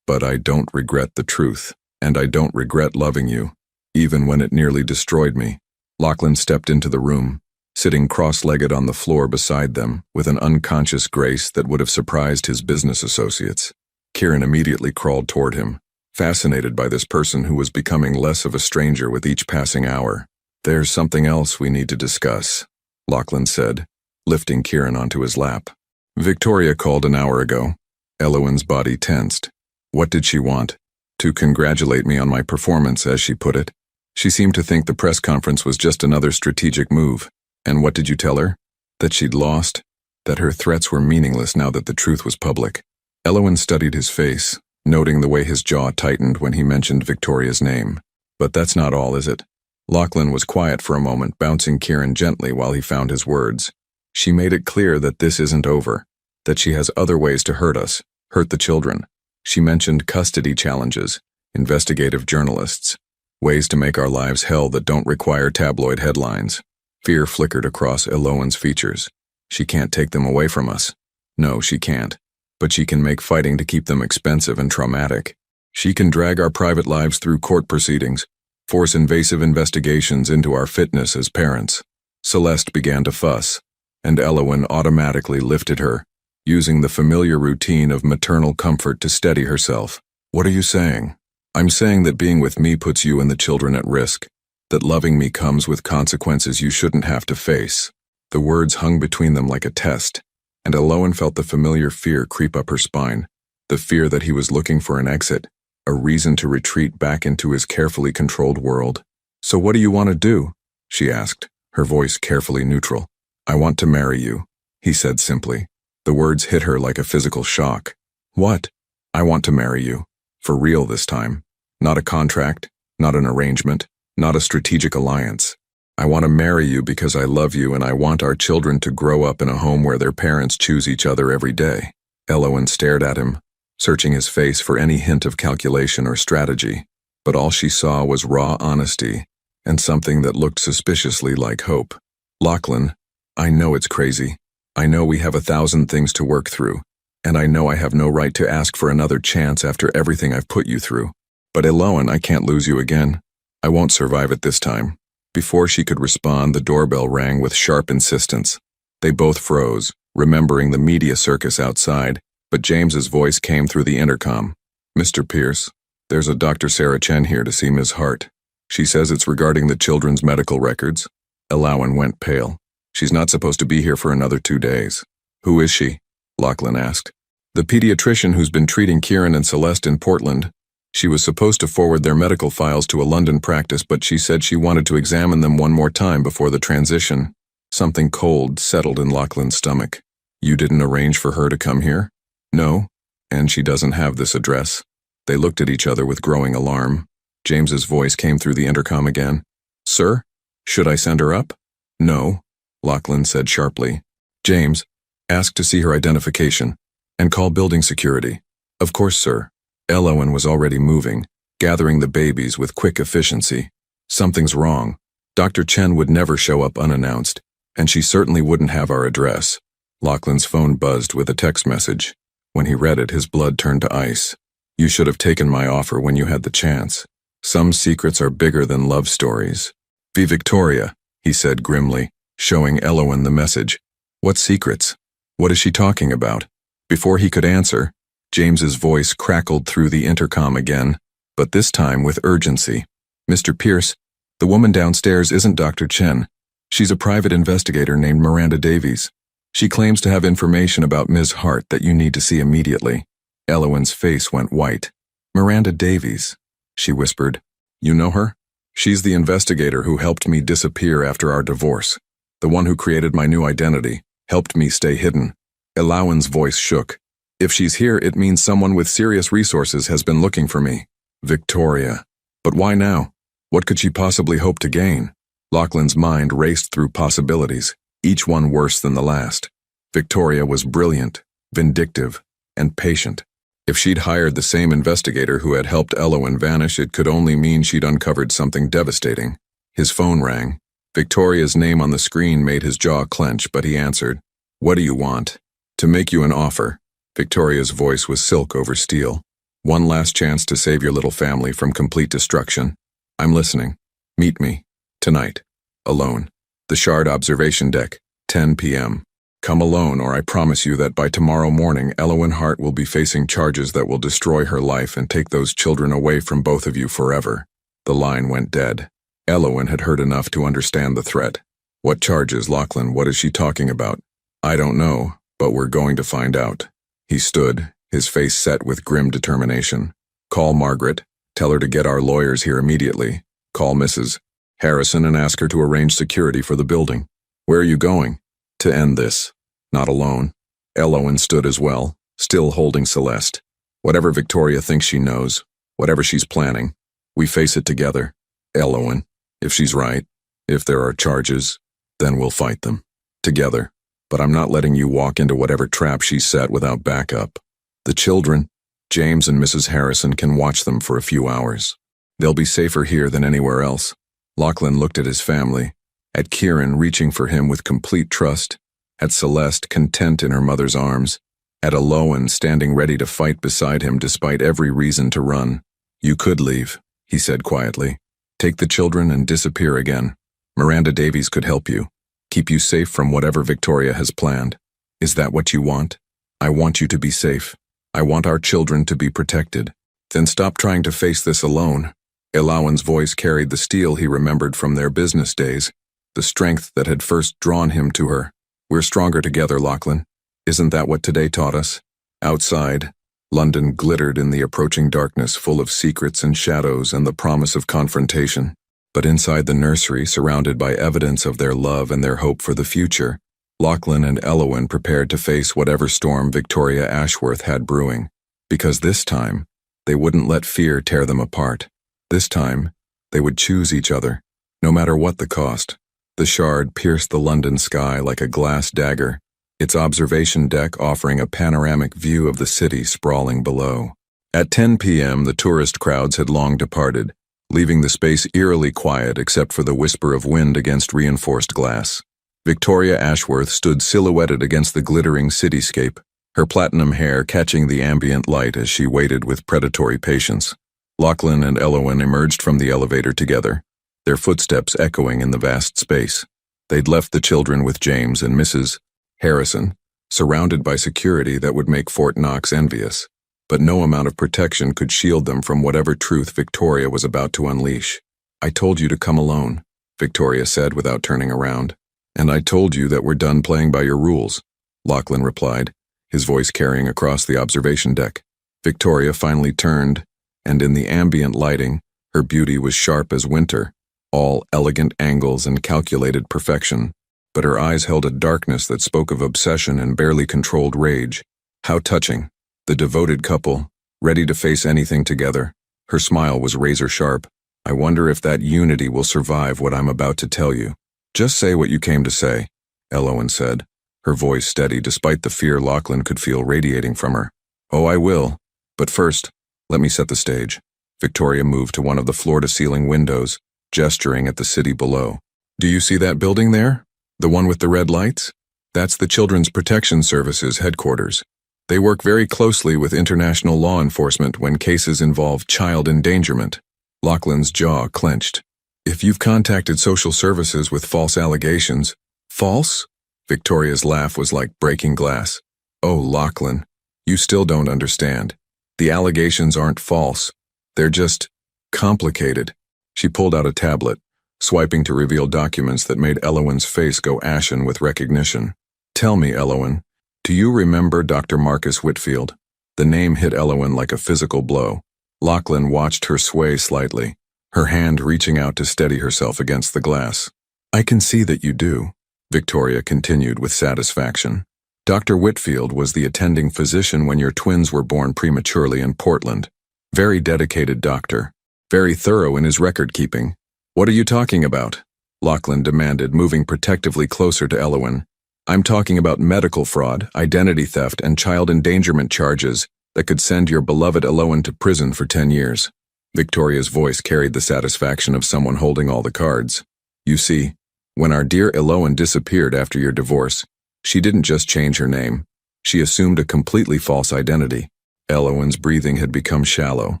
Speaker 1: But I don't regret the truth, and I don't regret loving you, even when it nearly destroyed me. Lachlan stepped into the room, sitting cross-legged on the floor beside them with an unconscious grace that would have surprised his business associates. Kieran immediately crawled toward him, fascinated by this person who was becoming less of a stranger with each passing hour. There's something else we need to discuss, Lachlan said, lifting Kieran onto his lap. Victoria called an hour ago. Elowen's body tensed. What did she want? To congratulate me on my performance, as she put it. She seemed to think the press conference was just another strategic move. And what did you tell her? That she'd lost? That her threats were meaningless now that the truth was public? Elowen studied his face, noting the way his jaw tightened when he mentioned Victoria's name. But that's not all, is it? Lachlan was quiet for a moment, bouncing Kieran gently while he found his words. She made it clear that this isn't over, that she has other ways to hurt us, hurt the children. She mentioned custody challenges, investigative journalists, ways to make our lives hell that don't require tabloid headlines. Fear flickered across Elowen's features. She can't take them away from us. No, she can't. But she can make fighting to keep them expensive and traumatic. She can drag our private lives through court proceedings, force invasive investigations into our fitness as parents. Celeste began to fuss, and Elowen automatically lifted her, using the familiar routine of maternal comfort to steady herself. What are you saying? I'm saying that being with me puts you and the children at risk, that loving me comes with consequences you shouldn't have to face. The words hung between them like a test, and Elowen felt the familiar fear creep up her spine, the fear that he was looking for an exit, a reason to retreat back into his carefully controlled world. So what do you want to do? She asked, her voice carefully neutral. I want to marry you, he said simply. The words hit her like a physical shock. What? I want to marry you. For real this time. Not a contract, not an arrangement, not a strategic alliance. I want to marry you because I love you and I want our children to grow up in a home where their parents choose each other every day. Elowen stared at him, searching his face for any hint of calculation or strategy, but all she saw was raw honesty and something that looked suspiciously like hope. Lachlan, I know it's crazy. I know we have 1,000 things to work through, and I know I have no right to ask for another chance after everything I've put you through. But Elowen, I can't lose you again. I won't survive it this time. Before she could respond, the doorbell rang with sharp insistence. They both froze, remembering the media circus outside, but James's voice came through the intercom. Mr. Pierce, there's a Dr. Sarah Chen here to see Ms. Hart. She says it's regarding the children's medical records. Elowen went pale. She's not supposed to be here for another 2 days. Who is she? Lachlan asked. The pediatrician who's been treating Kieran and Celeste in Portland. She was supposed to forward their medical files to a London practice, but she said she wanted to examine them one more time before the transition. Something cold settled in Lachlan's stomach. You didn't arrange for her to come here? No, and she doesn't have this address. They looked at each other with growing alarm. James's voice came through the intercom again. Sir, should I send her up? No, Lachlan said sharply. James, ask to see her identification, and call building security. Of course, sir. Elowen was already moving, gathering the babies with quick efficiency. Something's wrong. Dr. Chen would never show up unannounced, and she certainly wouldn't have our address. Lachlan's phone buzzed with a text message. When he read it, his blood turned to ice. You should have taken my offer when you had the chance. Some secrets are bigger than love stories. Be Victoria, he said grimly, showing Elowen the message. What secrets? What is she talking about? Before he could answer, James's voice crackled through the intercom again, but this time with urgency. Mr. Pierce, the woman downstairs isn't Dr. Chen. She's a private investigator named Miranda Davies. She claims to have information about Ms. Hart that you need to see immediately. Elowen's face went white. Miranda Davies, she whispered. You know her? She's the investigator who helped me disappear after our divorce. The one who created my new identity, helped me stay hidden. Elowen's voice shook. If she's here, it means someone with serious resources has been looking for me. Victoria. But why now? What could she possibly hope to gain? Lachlan's mind raced through possibilities, each one worse than the last. Victoria was brilliant, vindictive, and patient. If she'd hired the same investigator who had helped Elowen vanish, it could only mean she'd uncovered something devastating. His phone rang. Victoria's name on the screen made his jaw clench, but he answered. "What do you want?" "To make you an offer." Victoria's voice was silk over steel. "One last chance to save your little family from complete destruction. I'm listening. Meet me. Tonight. Alone. The Shard observation deck. 10 p.m. Come alone, or I promise you that by tomorrow morning, Elowen Hart will be facing charges that will destroy her life and take those children away from both of you forever." The line went dead. Elowen had heard enough to understand the threat. "What charges, Lachlan? What is she talking about?" "I don't know, but we're going to find out." He stood, his face set with grim determination. "Call Margaret. Tell her to get our lawyers here immediately. Call Mrs. Harrison and ask her to arrange security for the building." "Where are you going?" "To end this. Not alone." Elowen stood as well, still holding Celeste. "Whatever Victoria thinks she knows, whatever she's planning, we face it together. Elowen, if she's right, if there are charges, then we'll fight them. Together. But I'm not letting you walk into whatever trap she's set without backup. The children, James and Mrs. Harrison, can watch them for a few hours. They'll be safer here than anywhere else." Lachlan looked at his family, at Kieran reaching for him with complete trust, at Celeste content in her mother's arms, at Elowen standing ready to fight beside him despite every reason to run. "You could leave," he said quietly. "Take the children and disappear again. Miranda Davies could help you. Keep you safe from whatever Victoria has planned. Is that what you want? I want you to be safe. I want our children to be protected. Then stop trying to face this alone." Elowen's voice carried the steel he remembered from their business days, the strength that had first drawn him to her. "We're stronger together, Lachlan. Isn't that what today taught us?" Outside, London glittered in the approaching darkness, full of secrets and shadows and the promise of confrontation. But inside the nursery, surrounded by evidence of their love and their hope for the future, Lachlan and Elowen prepared to face whatever storm Victoria Ashworth had brewing. Because this time, they wouldn't let fear tear them apart. This time, they would choose each other, no matter what the cost. The Shard pierced the London sky like a glass dagger, its observation deck offering a panoramic view of the city sprawling below. At 10 p.m., the tourist crowds had long departed, leaving the space eerily quiet except for the whisper of wind against reinforced glass. Victoria Ashworth stood silhouetted against the glittering cityscape, her platinum hair catching the ambient light as she waited with predatory patience. Lachlan and Elowen emerged from the elevator together, their footsteps echoing in the vast space. They'd left the children with James and Mrs. Harrison, surrounded by security that would make Fort Knox envious. But no amount of protection could shield them from whatever truth Victoria was about to unleash. "I told you to come alone," Victoria said without turning around. "And I told you that we're done playing by your rules," Lachlan replied, his voice carrying across the observation deck. Victoria finally turned, and in the ambient lighting, her beauty was sharp as winter, all elegant angles and calculated perfection. But her eyes held a darkness that spoke of obsession and barely controlled rage. How touching. The devoted couple, ready to face anything together. Her smile was razor sharp. "I wonder if that unity will survive what I'm about to tell you." "Just say what you came to say," Elowen said, her voice steady despite the fear Lachlan could feel radiating from her. "Oh, I will. But first, let me set the stage." Victoria moved to one of the floor-to-ceiling windows, gesturing at the city below. "Do you see that building there? The one with the red lights? That's the Children's Protection Service's headquarters. They work very closely with international law enforcement when cases involve child endangerment." Lachlan's jaw clenched. "If you've contacted social services with false allegations..." "False?" Victoria's laugh was like breaking glass. "Oh, Lachlan, you still don't understand. The allegations aren't false. They're just complicated." She pulled out a tablet, swiping to reveal documents that made Elowen's face go ashen with recognition. "Tell me, Elowen, do you remember Dr. Marcus Whitfield?" The name hit Elowen like a physical blow. Lachlan watched her sway slightly, her hand reaching out to steady herself against the glass. "I can see that you do," Victoria continued with satisfaction. Dr. Whitfield was the attending physician when your twins were born prematurely in Portland. Very dedicated doctor. Very thorough in his record-keeping. What are you talking about? Lachlan demanded, moving protectively closer to Elowen. I'm talking about medical fraud, identity theft, and child endangerment charges that could send your beloved Elowen to prison for 10 years. Victoria's voice carried the satisfaction of someone holding all the cards. You see, when our dear Elowen disappeared after your divorce, she didn't just change her name. She assumed a completely false identity. Elowen's breathing had become shallow,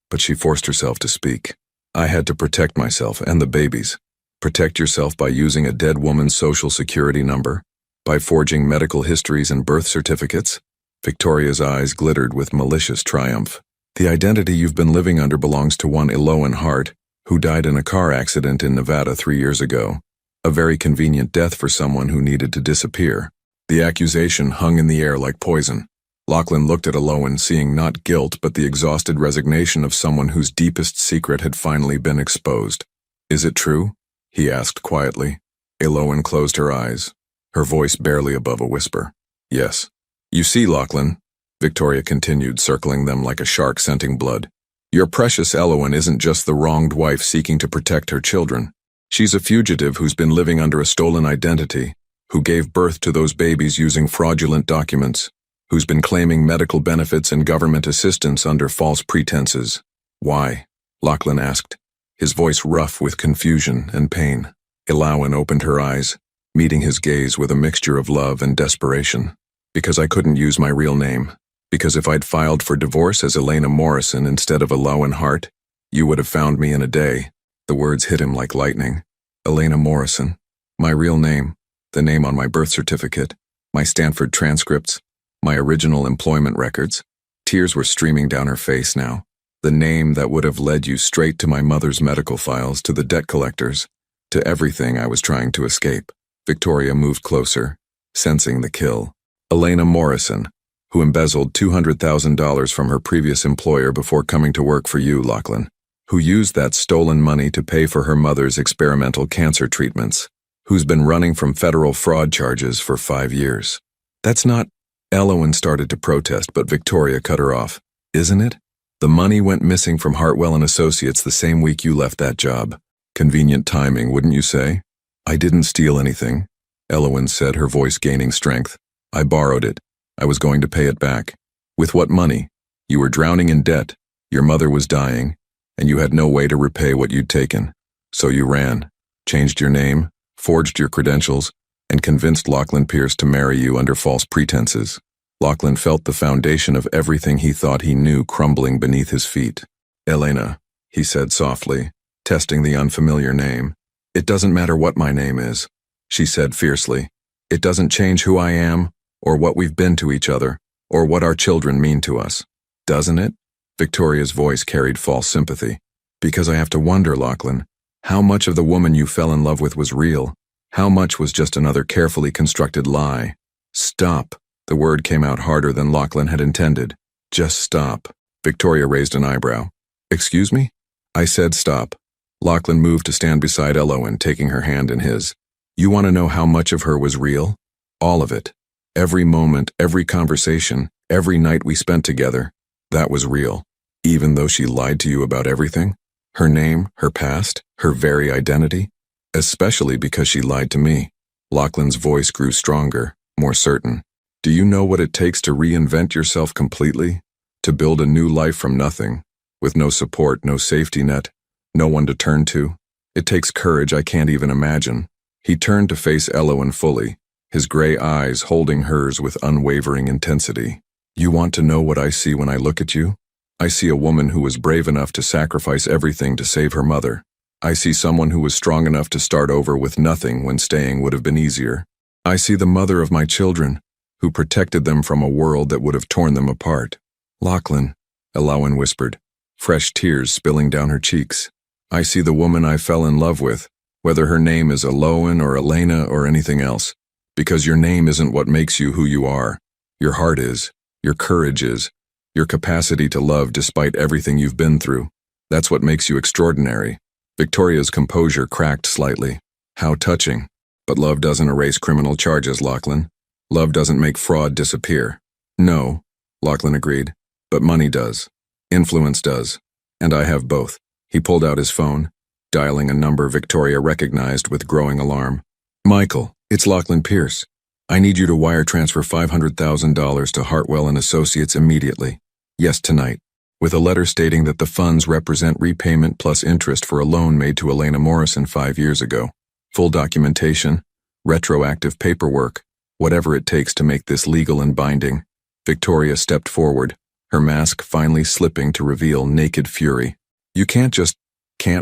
Speaker 1: but she forced herself to speak. I had to protect myself and the babies. Protect yourself by using a dead woman's social security number, by forging medical histories and birth certificates. Victoria's eyes glittered with malicious triumph. The identity you've been living under belongs to one Elowen Hart, who died in a car accident in Nevada 3 years ago. A very convenient death for someone who needed to disappear. The accusation hung in the air like poison. Lachlan looked at Elowen, seeing not guilt but the exhausted resignation of someone whose deepest secret had finally been exposed. Is it true? He asked quietly. Elowen closed her eyes, her voice barely above a whisper. Yes. You see, Lachlan, Victoria continued, circling them like a shark scenting blood. Your precious Elowen isn't just the wronged wife seeking to protect her children. She's a fugitive who's been living under a stolen identity, who gave birth to those babies using fraudulent documents, who's been claiming medical benefits and government assistance under false pretenses. Why? Lachlan asked, his voice rough with confusion and pain. Elowen opened her eyes, meeting his gaze with a mixture of love and desperation. Because I couldn't use my real name. Because if I'd filed for divorce as Elena Morrison instead of Elowen Hart, you would have found me in a day. The words hit him like lightning. Elena Morrison. My real name. The name on my birth certificate. My Stanford transcripts. My original employment records. Tears were streaming down her face now. The name that would have led you straight to my mother's medical files, to the debt collectors, to everything I was trying to escape. Victoria moved closer, sensing the kill. Elena Morrison, who embezzled $200,000 from her previous employer before coming to work for you, Lachlan, who used that stolen money to pay for her mother's experimental cancer treatments, who's been running from federal fraud charges for 5 years. That's not... Elowen started to protest, but Victoria cut her off. Isn't it? The money went missing from Hartwell and Associates the same week you left that job. Convenient timing, wouldn't you say? I didn't steal anything, Elowen said, her voice gaining strength. I borrowed it. I was going to pay it back. With what money? You were drowning in debt, your mother was dying, and you had no way to repay what you'd taken. So you ran, changed your name, forged your credentials, and convinced Lachlan Pierce to marry you under false pretenses. Lachlan felt the foundation of everything he thought he knew crumbling beneath his feet. Elena, he said softly, testing the unfamiliar name. It doesn't matter what my name is, she said fiercely. It doesn't change who I am, or what we've been to each other, or what our children mean to us. Doesn't it? Victoria's voice carried false sympathy. Because I have to wonder, Lachlan, how much of the woman you fell in love with was real? How much was just another carefully constructed lie? Stop. The word came out harder than Lachlan had intended. Just stop. Victoria raised an eyebrow. Excuse me? I said stop. Lachlan moved to stand beside Elowen, taking her hand in his. You want to know how much of her was real? All of it. Every moment, every conversation, every night we spent together, that was real. Even though she lied to you about everything? Her name, her past, her very identity? Especially because she lied to me. Lachlan's voice grew stronger, more certain. Do you know what it takes to reinvent yourself completely? To build a new life from nothing, with no support, no safety net, no one to turn to? It takes courage I can't even imagine. He turned to face Elowen fully, his gray eyes holding hers with unwavering intensity. You want to know what I see when I look at you? I see a woman who was brave enough to sacrifice everything to save her mother. I see someone who was strong enough to start over with nothing when staying would have been easier. I see the mother of my children, who protected them from a world that would have torn them apart. Lachlan, Elowen whispered, fresh tears spilling down her cheeks. I see the woman I fell in love with, whether her name is Elowen or Elena or anything else. Because your name isn't what makes you who you are. Your heart is, your courage is, your capacity to love despite everything you've been through. That's what makes you extraordinary. Victoria's composure cracked slightly. How touching. But love doesn't erase criminal charges, Lachlan. Love doesn't make fraud disappear. No, Lachlan agreed, but money does. Influence does. And I have both. He pulled out his phone, dialing a number Victoria recognized with growing alarm. Michael, it's Lachlan Pierce. I need you to wire transfer $500,000 to Hartwell and Associates immediately. Yes, tonight. With a letter stating that the funds represent repayment plus interest for a loan made to Elena Morrison 5 years ago. Full documentation, retroactive paperwork, whatever it takes to make this legal and binding. Victoria stepped forward, her mask finally slipping to reveal naked fury. You can't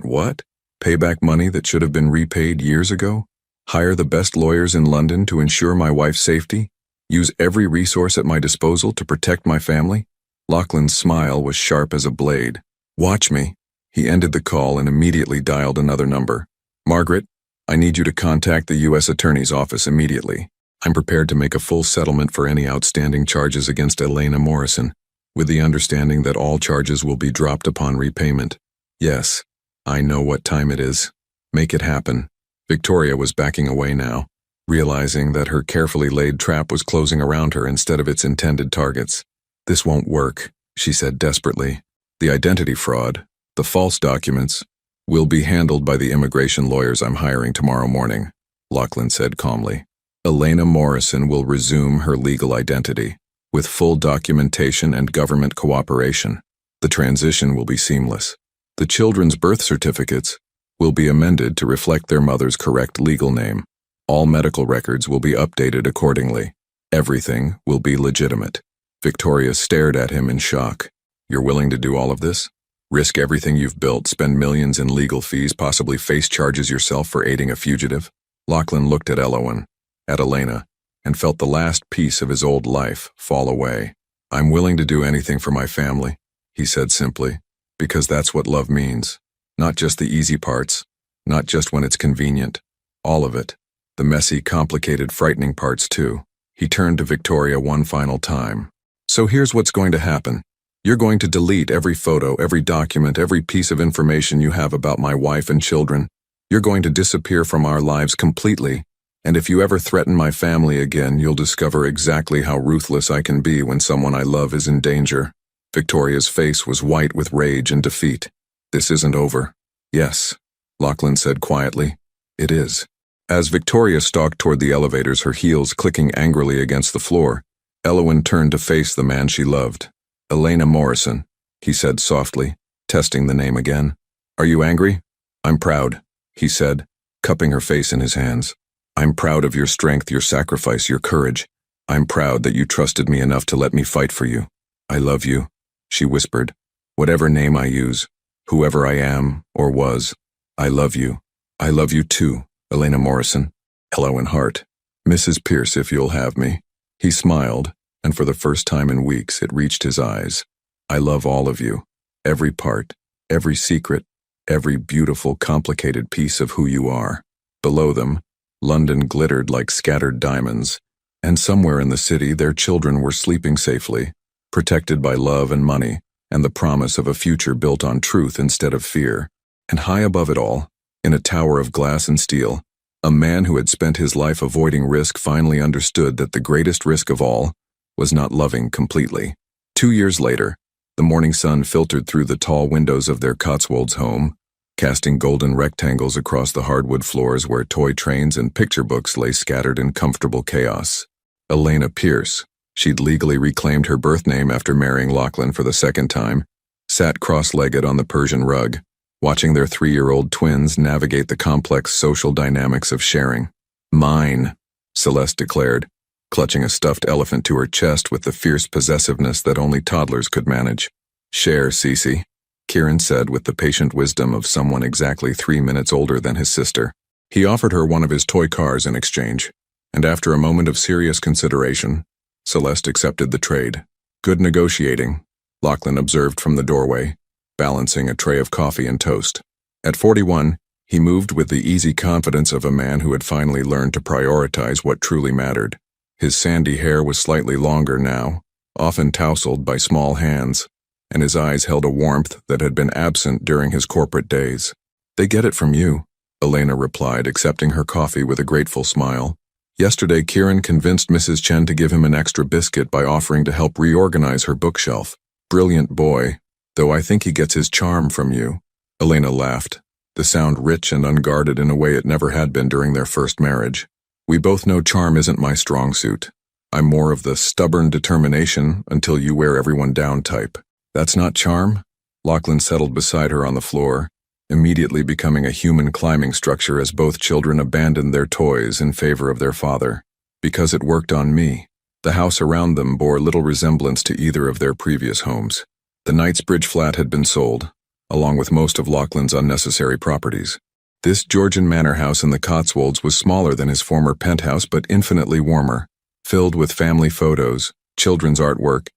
Speaker 1: what? Pay back money that should have been repaid years ago? Hire the best lawyers in London to ensure my wife's safety? Use every resource at my disposal to protect my family? Lachlan's smile was sharp as a blade. Watch me. He ended the call and immediately dialed another number. Margaret, I need you to contact the U.S. Attorney's Office immediately. I'm prepared to make a full settlement for any outstanding charges against Elena Morrison, with the understanding that all charges will be dropped upon repayment. Yes, I know what time it is. Make it happen. Victoria was backing away now, realizing that her carefully laid trap was closing around her instead of its intended targets. This won't work, she said desperately. The identity fraud, the false documents, will be handled by the immigration lawyers I'm hiring tomorrow morning, Lachlan said calmly. Elena Morrison will resume her legal identity, with full documentation and government cooperation. The transition will be seamless. The children's birth certificates will be amended to reflect their mother's correct legal name. All medical records will be updated accordingly. Everything will be legitimate. Victoria stared at him in shock. You're willing to do all of this? Risk everything you've built, spend millions in legal fees, possibly face charges yourself for aiding a fugitive? Lachlan looked at Elowen, at Elena, and felt the last piece of his old life fall away. I'm willing to do anything for my family, he said simply, because that's what love means. Not just the easy parts, not just when it's convenient. All of it. The messy, complicated, frightening parts too. He turned to Victoria one final time. So here's what's going to happen. You're going to delete every photo, every document, every piece of information you have about my wife and children. You're going to disappear from our lives completely. And if you ever threaten my family again, you'll discover exactly how ruthless I can be when someone I love is in danger. Victoria's face was white with rage and defeat. This isn't over. Yes, Lachlan said quietly. It is. As Victoria stalked toward the elevators, her heels clicking angrily against the floor, Elowen turned to face the man she loved. Elena Morrison, he said softly, testing the name again. Are you angry? I'm proud, he said, cupping her face in his hands. I'm proud of your strength, your sacrifice, your courage. I'm proud that you trusted me enough to let me fight for you. I love you, she whispered. Whatever name I use, whoever I am or was, I love you. I love you too, Elena Morrison. Elowen Hart. Mrs. Pierce, if you'll have me. He smiled, and for the first time in weeks it reached his eyes. I love all of you. Every part, every secret, every beautiful, complicated piece of who you are. Below them, London glittered like scattered diamonds, and somewhere in the city their children were sleeping safely, protected by love and money, and the promise of a future built on truth instead of fear. And high above it all, in a tower of glass and steel, a man who had spent his life avoiding risk finally understood that the greatest risk of all was not loving completely. 2 years later, the morning sun filtered through the tall windows of their Cotswolds home, casting golden rectangles across the hardwood floors where toy trains and picture books lay scattered in comfortable chaos. Elena Pierce, she'd legally reclaimed her birth name after marrying Lachlan for the second time, sat cross-legged on the Persian rug, watching their 3-year-old twins navigate the complex social dynamics of sharing. Mine, Celeste declared, clutching a stuffed elephant to her chest with the fierce possessiveness that only toddlers could manage. Share, Cece, Kieran said with the patient wisdom of someone exactly 3 minutes older than his sister. He offered her one of his toy cars in exchange, and after a moment of serious consideration, Celeste accepted the trade. Good negotiating, Lachlan observed from the doorway, balancing a tray of coffee and toast. At 41, he moved with the easy confidence of a man who had finally learned to prioritize what truly mattered. His sandy hair was slightly longer now, often tousled by small hands, and his eyes held a warmth that had been absent during his corporate days. They get it from you, Elena replied, accepting her coffee with a grateful smile. Yesterday, Kieran convinced Mrs. Chen to give him an extra biscuit by offering to help reorganize her bookshelf. Brilliant boy, though I think he gets his charm from you. Elena laughed, the sound rich and unguarded in a way it never had been during their first marriage. We both know charm isn't my strong suit. I'm more of the stubborn determination until you wear everyone down type. That's not charm? Lachlan settled beside her on the floor, immediately becoming a human climbing structure as both children abandoned their toys in favor of their father. Because it worked on me. The house around them bore little resemblance to either of their previous homes. The Knightsbridge flat had been sold, along with most of Lachlan's unnecessary properties. This Georgian manor house in the Cotswolds was smaller than his former penthouse but infinitely warmer, filled with family photos, children's artwork,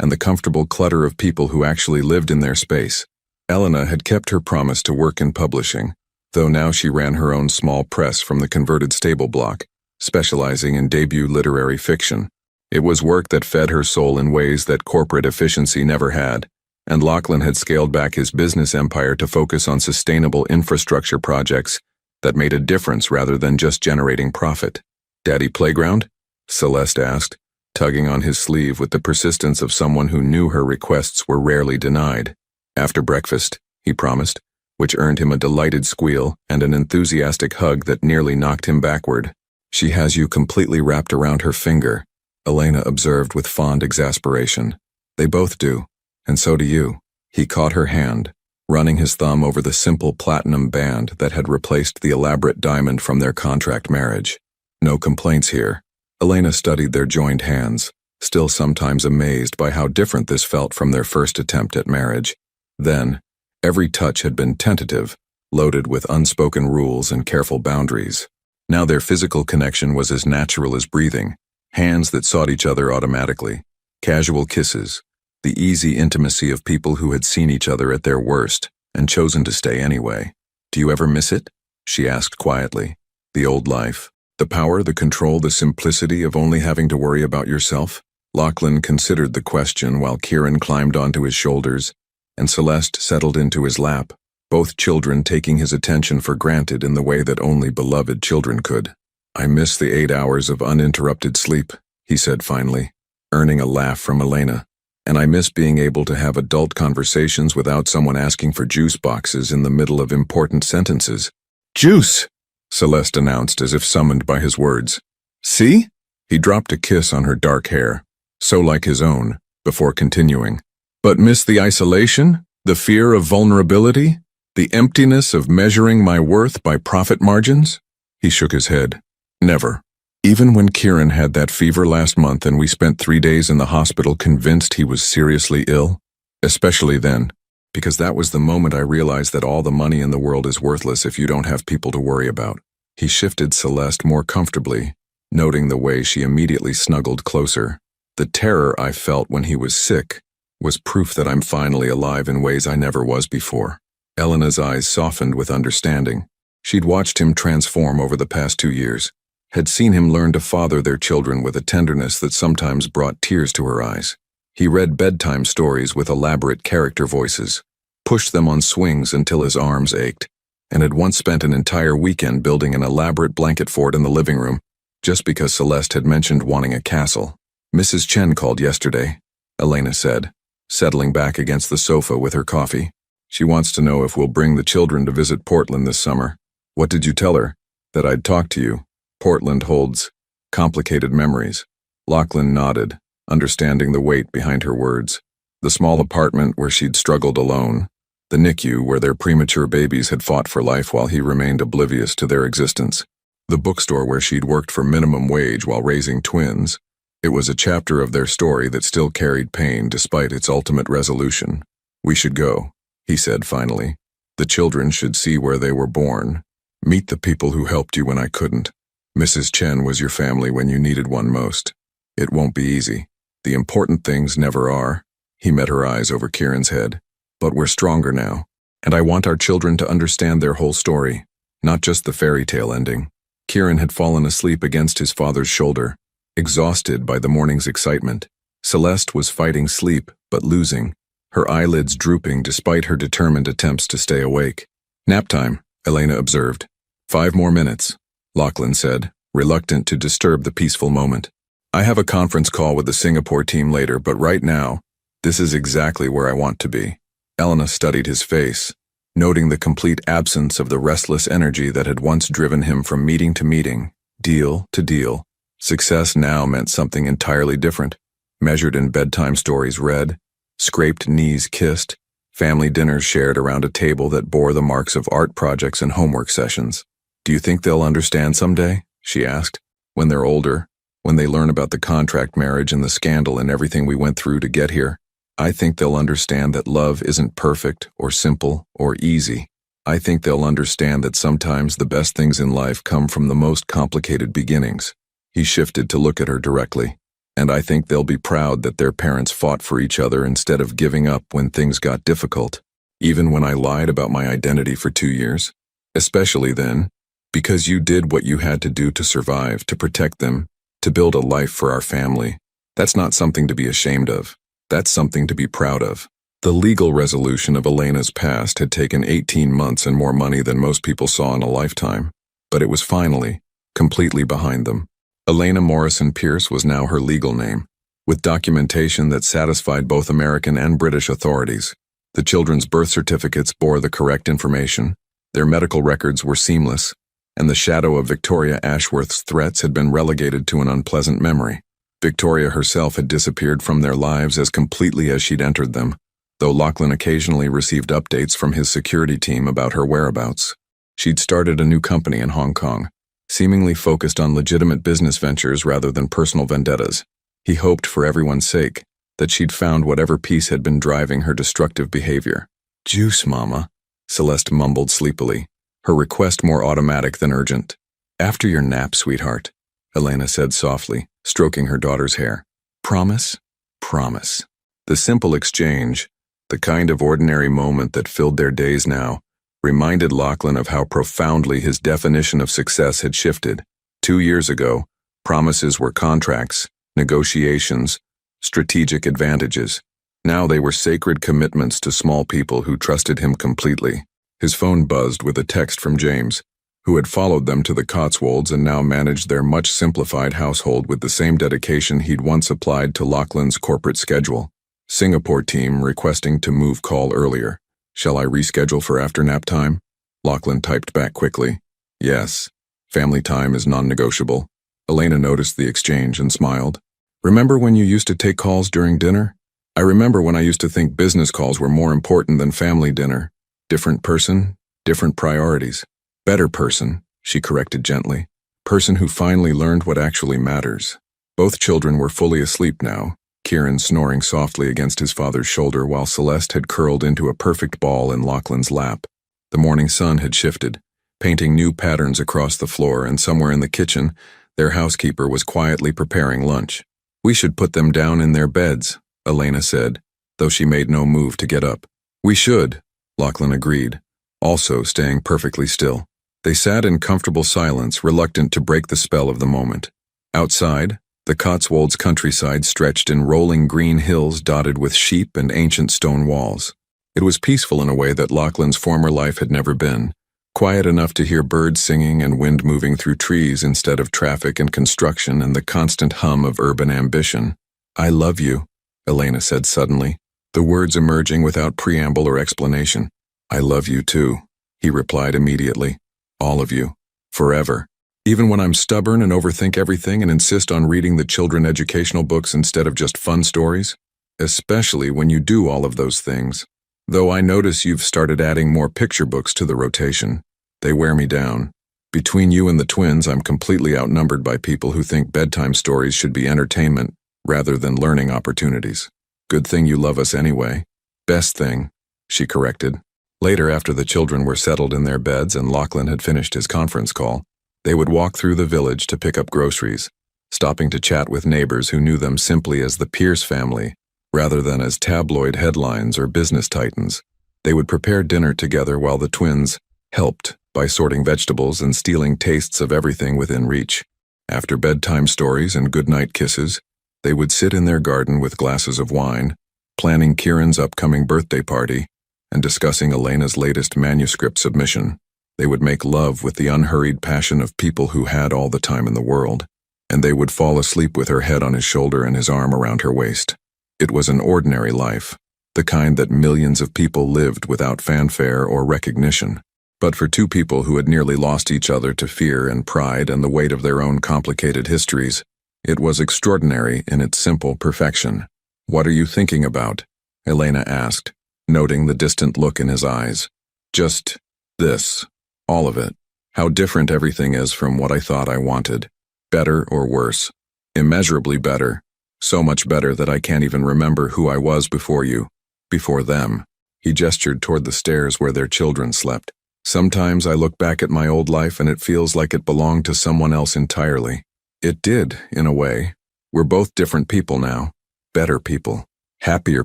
Speaker 1: and the comfortable clutter of people who actually lived in their space. Elena had kept her promise to work in publishing, though now she ran her own small press from the converted stable block, specializing in debut literary fiction. It was work that fed her soul in ways that corporate efficiency never had, and Lachlan had scaled back his business empire to focus on sustainable infrastructure projects that made a difference rather than just generating profit. "Daddy playground?" Celeste asked, tugging on his sleeve with the persistence of someone who knew her requests were rarely denied. "After breakfast," he promised, which earned him a delighted squeal and an enthusiastic hug that nearly knocked him backward. "She has you completely wrapped around her finger," Elena observed with fond exasperation. "They both do, and so do you." He caught her hand, running his thumb over the simple platinum band that had replaced the elaborate diamond from their contract marriage. No complaints here. Elena studied their joined hands, still sometimes amazed by how different this felt from their first attempt at marriage. Then, every touch had been tentative, loaded with unspoken rules and careful boundaries. Now their physical connection was as natural as breathing, hands that sought each other automatically, casual kisses, the easy intimacy of people who had seen each other at their worst and chosen to stay anyway. "Do you ever miss it?" she asked quietly. "The old life? The power, the control, the simplicity of only having to worry about yourself?" Lachlan considered the question while Kieran climbed onto his shoulders and Celeste settled into his lap, both children taking his attention for granted in the way that only beloved children could. "I miss the 8 hours of uninterrupted sleep," he said finally, earning a laugh from Elena. "And I miss being able to have adult conversations without someone asking for juice boxes in the middle of important sentences." "Juice!" Celeste announced as if summoned by his words. "See?" He dropped a kiss on her dark hair, so like his own, before continuing. "But miss the isolation, the fear of vulnerability, the emptiness of measuring my worth by profit margins?" He shook his head. "Never. Even when Kieran had that fever last month and we spent 3 days in the hospital convinced he was seriously ill. Especially then, because that was the moment I realized that all the money in the world is worthless if you don't have people to worry about." He shifted Celeste more comfortably, noting the way she immediately snuggled closer. "The terror I felt when he was sick was proof that I'm finally alive in ways I never was before." Elena's eyes softened with understanding. She'd watched him transform over the past 2 years, had seen him learn to father their children with a tenderness that sometimes brought tears to her eyes. He read bedtime stories with elaborate character voices, pushed them on swings until his arms ached, and had once spent an entire weekend building an elaborate blanket fort in the living room, just because Celeste had mentioned wanting a castle. "Mrs. Chen called yesterday," Elena said, settling back against the sofa with her coffee. "She wants to know if we'll bring the children to visit Portland this summer." "What did you tell her?" "That I'd talk to you. Portland holds complicated memories." Lachlan nodded, understanding the weight behind her words. The small apartment where she'd struggled alone, the NICU where their premature babies had fought for life while he remained oblivious to their existence, the bookstore where she'd worked for minimum wage while raising twins. It was a chapter of their story that still carried pain despite its ultimate resolution. "We should go," he said finally. "The children should see where they were born, meet the people who helped you when I couldn't. Mrs. Chen was your family when you needed one most. It won't be easy. The important things never are." He met her eyes over Kieran's head. "But we're stronger now, and I want our children to understand their whole story, not just the fairy tale ending." Kieran had fallen asleep against his father's shoulder, exhausted by the morning's excitement. Celeste was fighting sleep, but losing, her eyelids drooping despite her determined attempts to stay awake. "Nap time," Elena observed. "5 more minutes," Lachlan said, reluctant to disturb the peaceful moment. I have a conference call with the Singapore team later, but right now, this is exactly where I want to be. Elena studied his face, noting the complete absence of the restless energy that had once driven him from meeting to meeting, deal to deal. Success now meant something entirely different, measured in bedtime stories read, scraped knees kissed, family dinners shared around a table that bore the marks of art projects and homework sessions. "Do you think they'll understand someday?" she asked. "When they're older, when they learn about the contract marriage and the scandal and everything we went through to get here? I think they'll understand that love isn't perfect or simple or easy. I think they'll understand that sometimes the best things in life come from the most complicated beginnings." He shifted to look at her directly. "And I think they'll be proud that their parents fought for each other instead of giving up when things got difficult, even when I lied about my identity for 2 years. Especially then, because you did what you had to do to survive, to protect them, to build a life for our family. That's not something to be ashamed of. That's something to be proud of." The legal resolution of Elena's past had taken 18 months and more money than most people saw in a lifetime, but it was finally, completely behind them. Elena Morrison Pierce was now her legal name, with documentation that satisfied both American and British authorities. The children's birth certificates bore the correct information, their medical records were seamless, and the shadow of Victoria Ashworth's threats had been relegated to an unpleasant memory. Victoria herself had disappeared from their lives as completely as she'd entered them, though Lachlan occasionally received updates from his security team about her whereabouts. She'd started a new company in Hong Kong, seemingly focused on legitimate business ventures rather than personal vendettas. He hoped, for everyone's sake, that she'd found whatever peace had been driving her destructive behavior. "Juice, Mama," Celeste mumbled sleepily, her request more automatic than urgent. "After your nap, sweetheart," Elena said softly, stroking her daughter's hair. "Promise? Promise." The simple exchange, the kind of ordinary moment that filled their days now, reminded Lachlan of how profoundly his definition of success had shifted. 2 years ago, promises were contracts, negotiations, strategic advantages. Now they were sacred commitments to small people who trusted him completely. His phone buzzed with a text from James, who had followed them to the Cotswolds and now managed their much simplified household with the same dedication he'd once applied to Lachlan's corporate schedule. "Singapore team requesting to move call earlier. Shall I reschedule for after nap time?" Lachlan typed back quickly. "Yes. Family time is non-negotiable." Elena noticed the exchange and smiled. "Remember when you used to take calls during dinner? I remember when I used to think business calls were more important than family dinner. Different person, different priorities. Better person," she corrected gently. "Person who finally learned what actually matters." Both children were fully asleep now, Kieran snoring softly against his father's shoulder while Celeste had curled into a perfect ball in Lachlan's lap. The morning sun had shifted, painting new patterns across the floor, and somewhere in the kitchen, their housekeeper was quietly preparing lunch. "We should put them down in their beds," Elena said, though she made no move to get up. "We should," Lachlan agreed, also staying perfectly still. They sat in comfortable silence, reluctant to break the spell of the moment. Outside, the Cotswolds countryside stretched in rolling green hills dotted with sheep and ancient stone walls. It was peaceful in a way that Lachlan's former life had never been, quiet enough to hear birds singing and wind moving through trees instead of traffic and construction and the constant hum of urban ambition. "I love you," Elena said suddenly, the words emerging without preamble or explanation. "I love you too," he replied immediately. "All of you. Forever. Even when I'm stubborn and overthink everything and insist on reading the children educational books instead of just fun stories. Especially when you do all of those things. Though I notice you've started adding more picture books to the rotation. They wear me down. Between you and the twins, I'm completely outnumbered by people who think bedtime stories should be entertainment rather than learning opportunities. Good thing you love us anyway. Best thing," she corrected. Later, after the children were settled in their beds and Lachlan had finished his conference call, they would walk through the village to pick up groceries, stopping to chat with neighbors who knew them simply as the Pierce family, rather than as tabloid headlines or business titans. They would prepare dinner together while the twins helped by sorting vegetables and stealing tastes of everything within reach. After bedtime stories and goodnight kisses, they would sit in their garden with glasses of wine, planning Kieran's upcoming birthday party and discussing Elena's latest manuscript submission. They would make love with the unhurried passion of people who had all the time in the world, and they would fall asleep with her head on his shoulder and his arm around her waist. It was an ordinary life, the kind that millions of people lived without fanfare or recognition. But for two people who had nearly lost each other to fear and pride and the weight of their own complicated histories, it was extraordinary in its simple perfection. "What are you thinking about?" Elena asked, noting the distant look in his eyes. "Just this. All of it. How different everything is from what I thought I wanted. Better or worse. Immeasurably better. So much better that I can't even remember who I was before you. Before them." He gestured toward the stairs where their children slept. "Sometimes I look back at my old life and it feels like it belonged to someone else entirely. It did, in a way. We're both different people now. Better people. Happier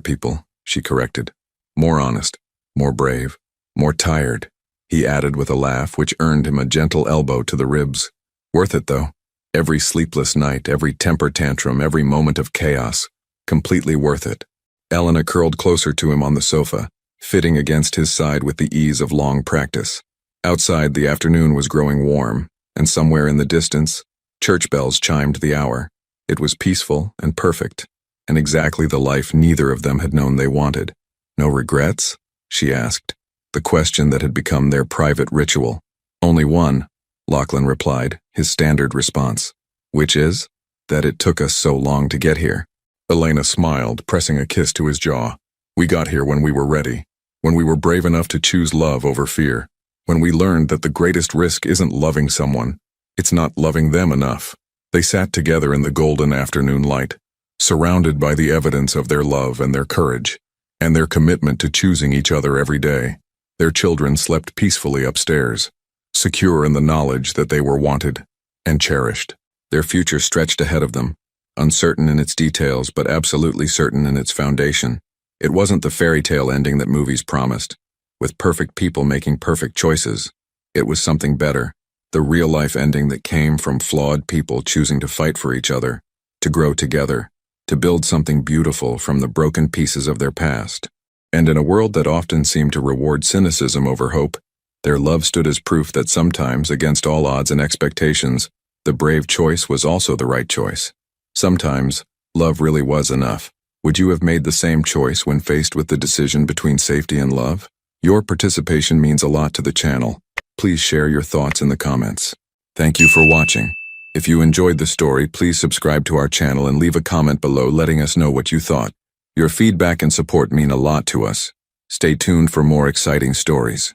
Speaker 1: people," she corrected. "More honest. More brave. More tired," he added with a laugh which earned him a gentle elbow to the ribs. "Worth it, though. Every sleepless night, every temper tantrum, every moment of chaos. Completely worth it." Elena curled closer to him on the sofa, fitting against his side with the ease of long practice. Outside, the afternoon was growing warm, and somewhere in the distance, church bells chimed the hour. It was peaceful and perfect, and exactly the life neither of them had known they wanted. "No regrets?" she asked, the question that had become their private ritual. "Only one," Lachlan replied, his standard response. "Which is? That it took us so long to get here." Elena smiled, pressing a kiss to his jaw. "We got here when we were ready, when we were brave enough to choose love over fear, when we learned that the greatest risk isn't loving someone, it's not loving them enough." They sat together in the golden afternoon light, surrounded by the evidence of their love and their courage, and their commitment to choosing each other every day. Their children slept peacefully upstairs, secure in the knowledge that they were wanted and cherished. Their future stretched ahead of them, uncertain in its details but absolutely certain in its foundation. It wasn't the fairy tale ending that movies promised, with perfect people making perfect choices. It was something better, the real-life ending that came from flawed people choosing to fight for each other, to grow together, to build something beautiful from the broken pieces of their past. And in a world that often seemed to reward cynicism over hope, their love stood as proof that sometimes, against all odds and expectations, the brave choice was also the right choice. Sometimes, love really was enough. Would you have made the same choice when faced with the decision between safety and love? Your participation means a lot to the channel. Please share your thoughts in the comments. Thank you for watching. If you enjoyed the story, please subscribe to our channel and leave a comment below letting us know what you thought. Your feedback and support mean a lot to us. Stay tuned for more exciting stories.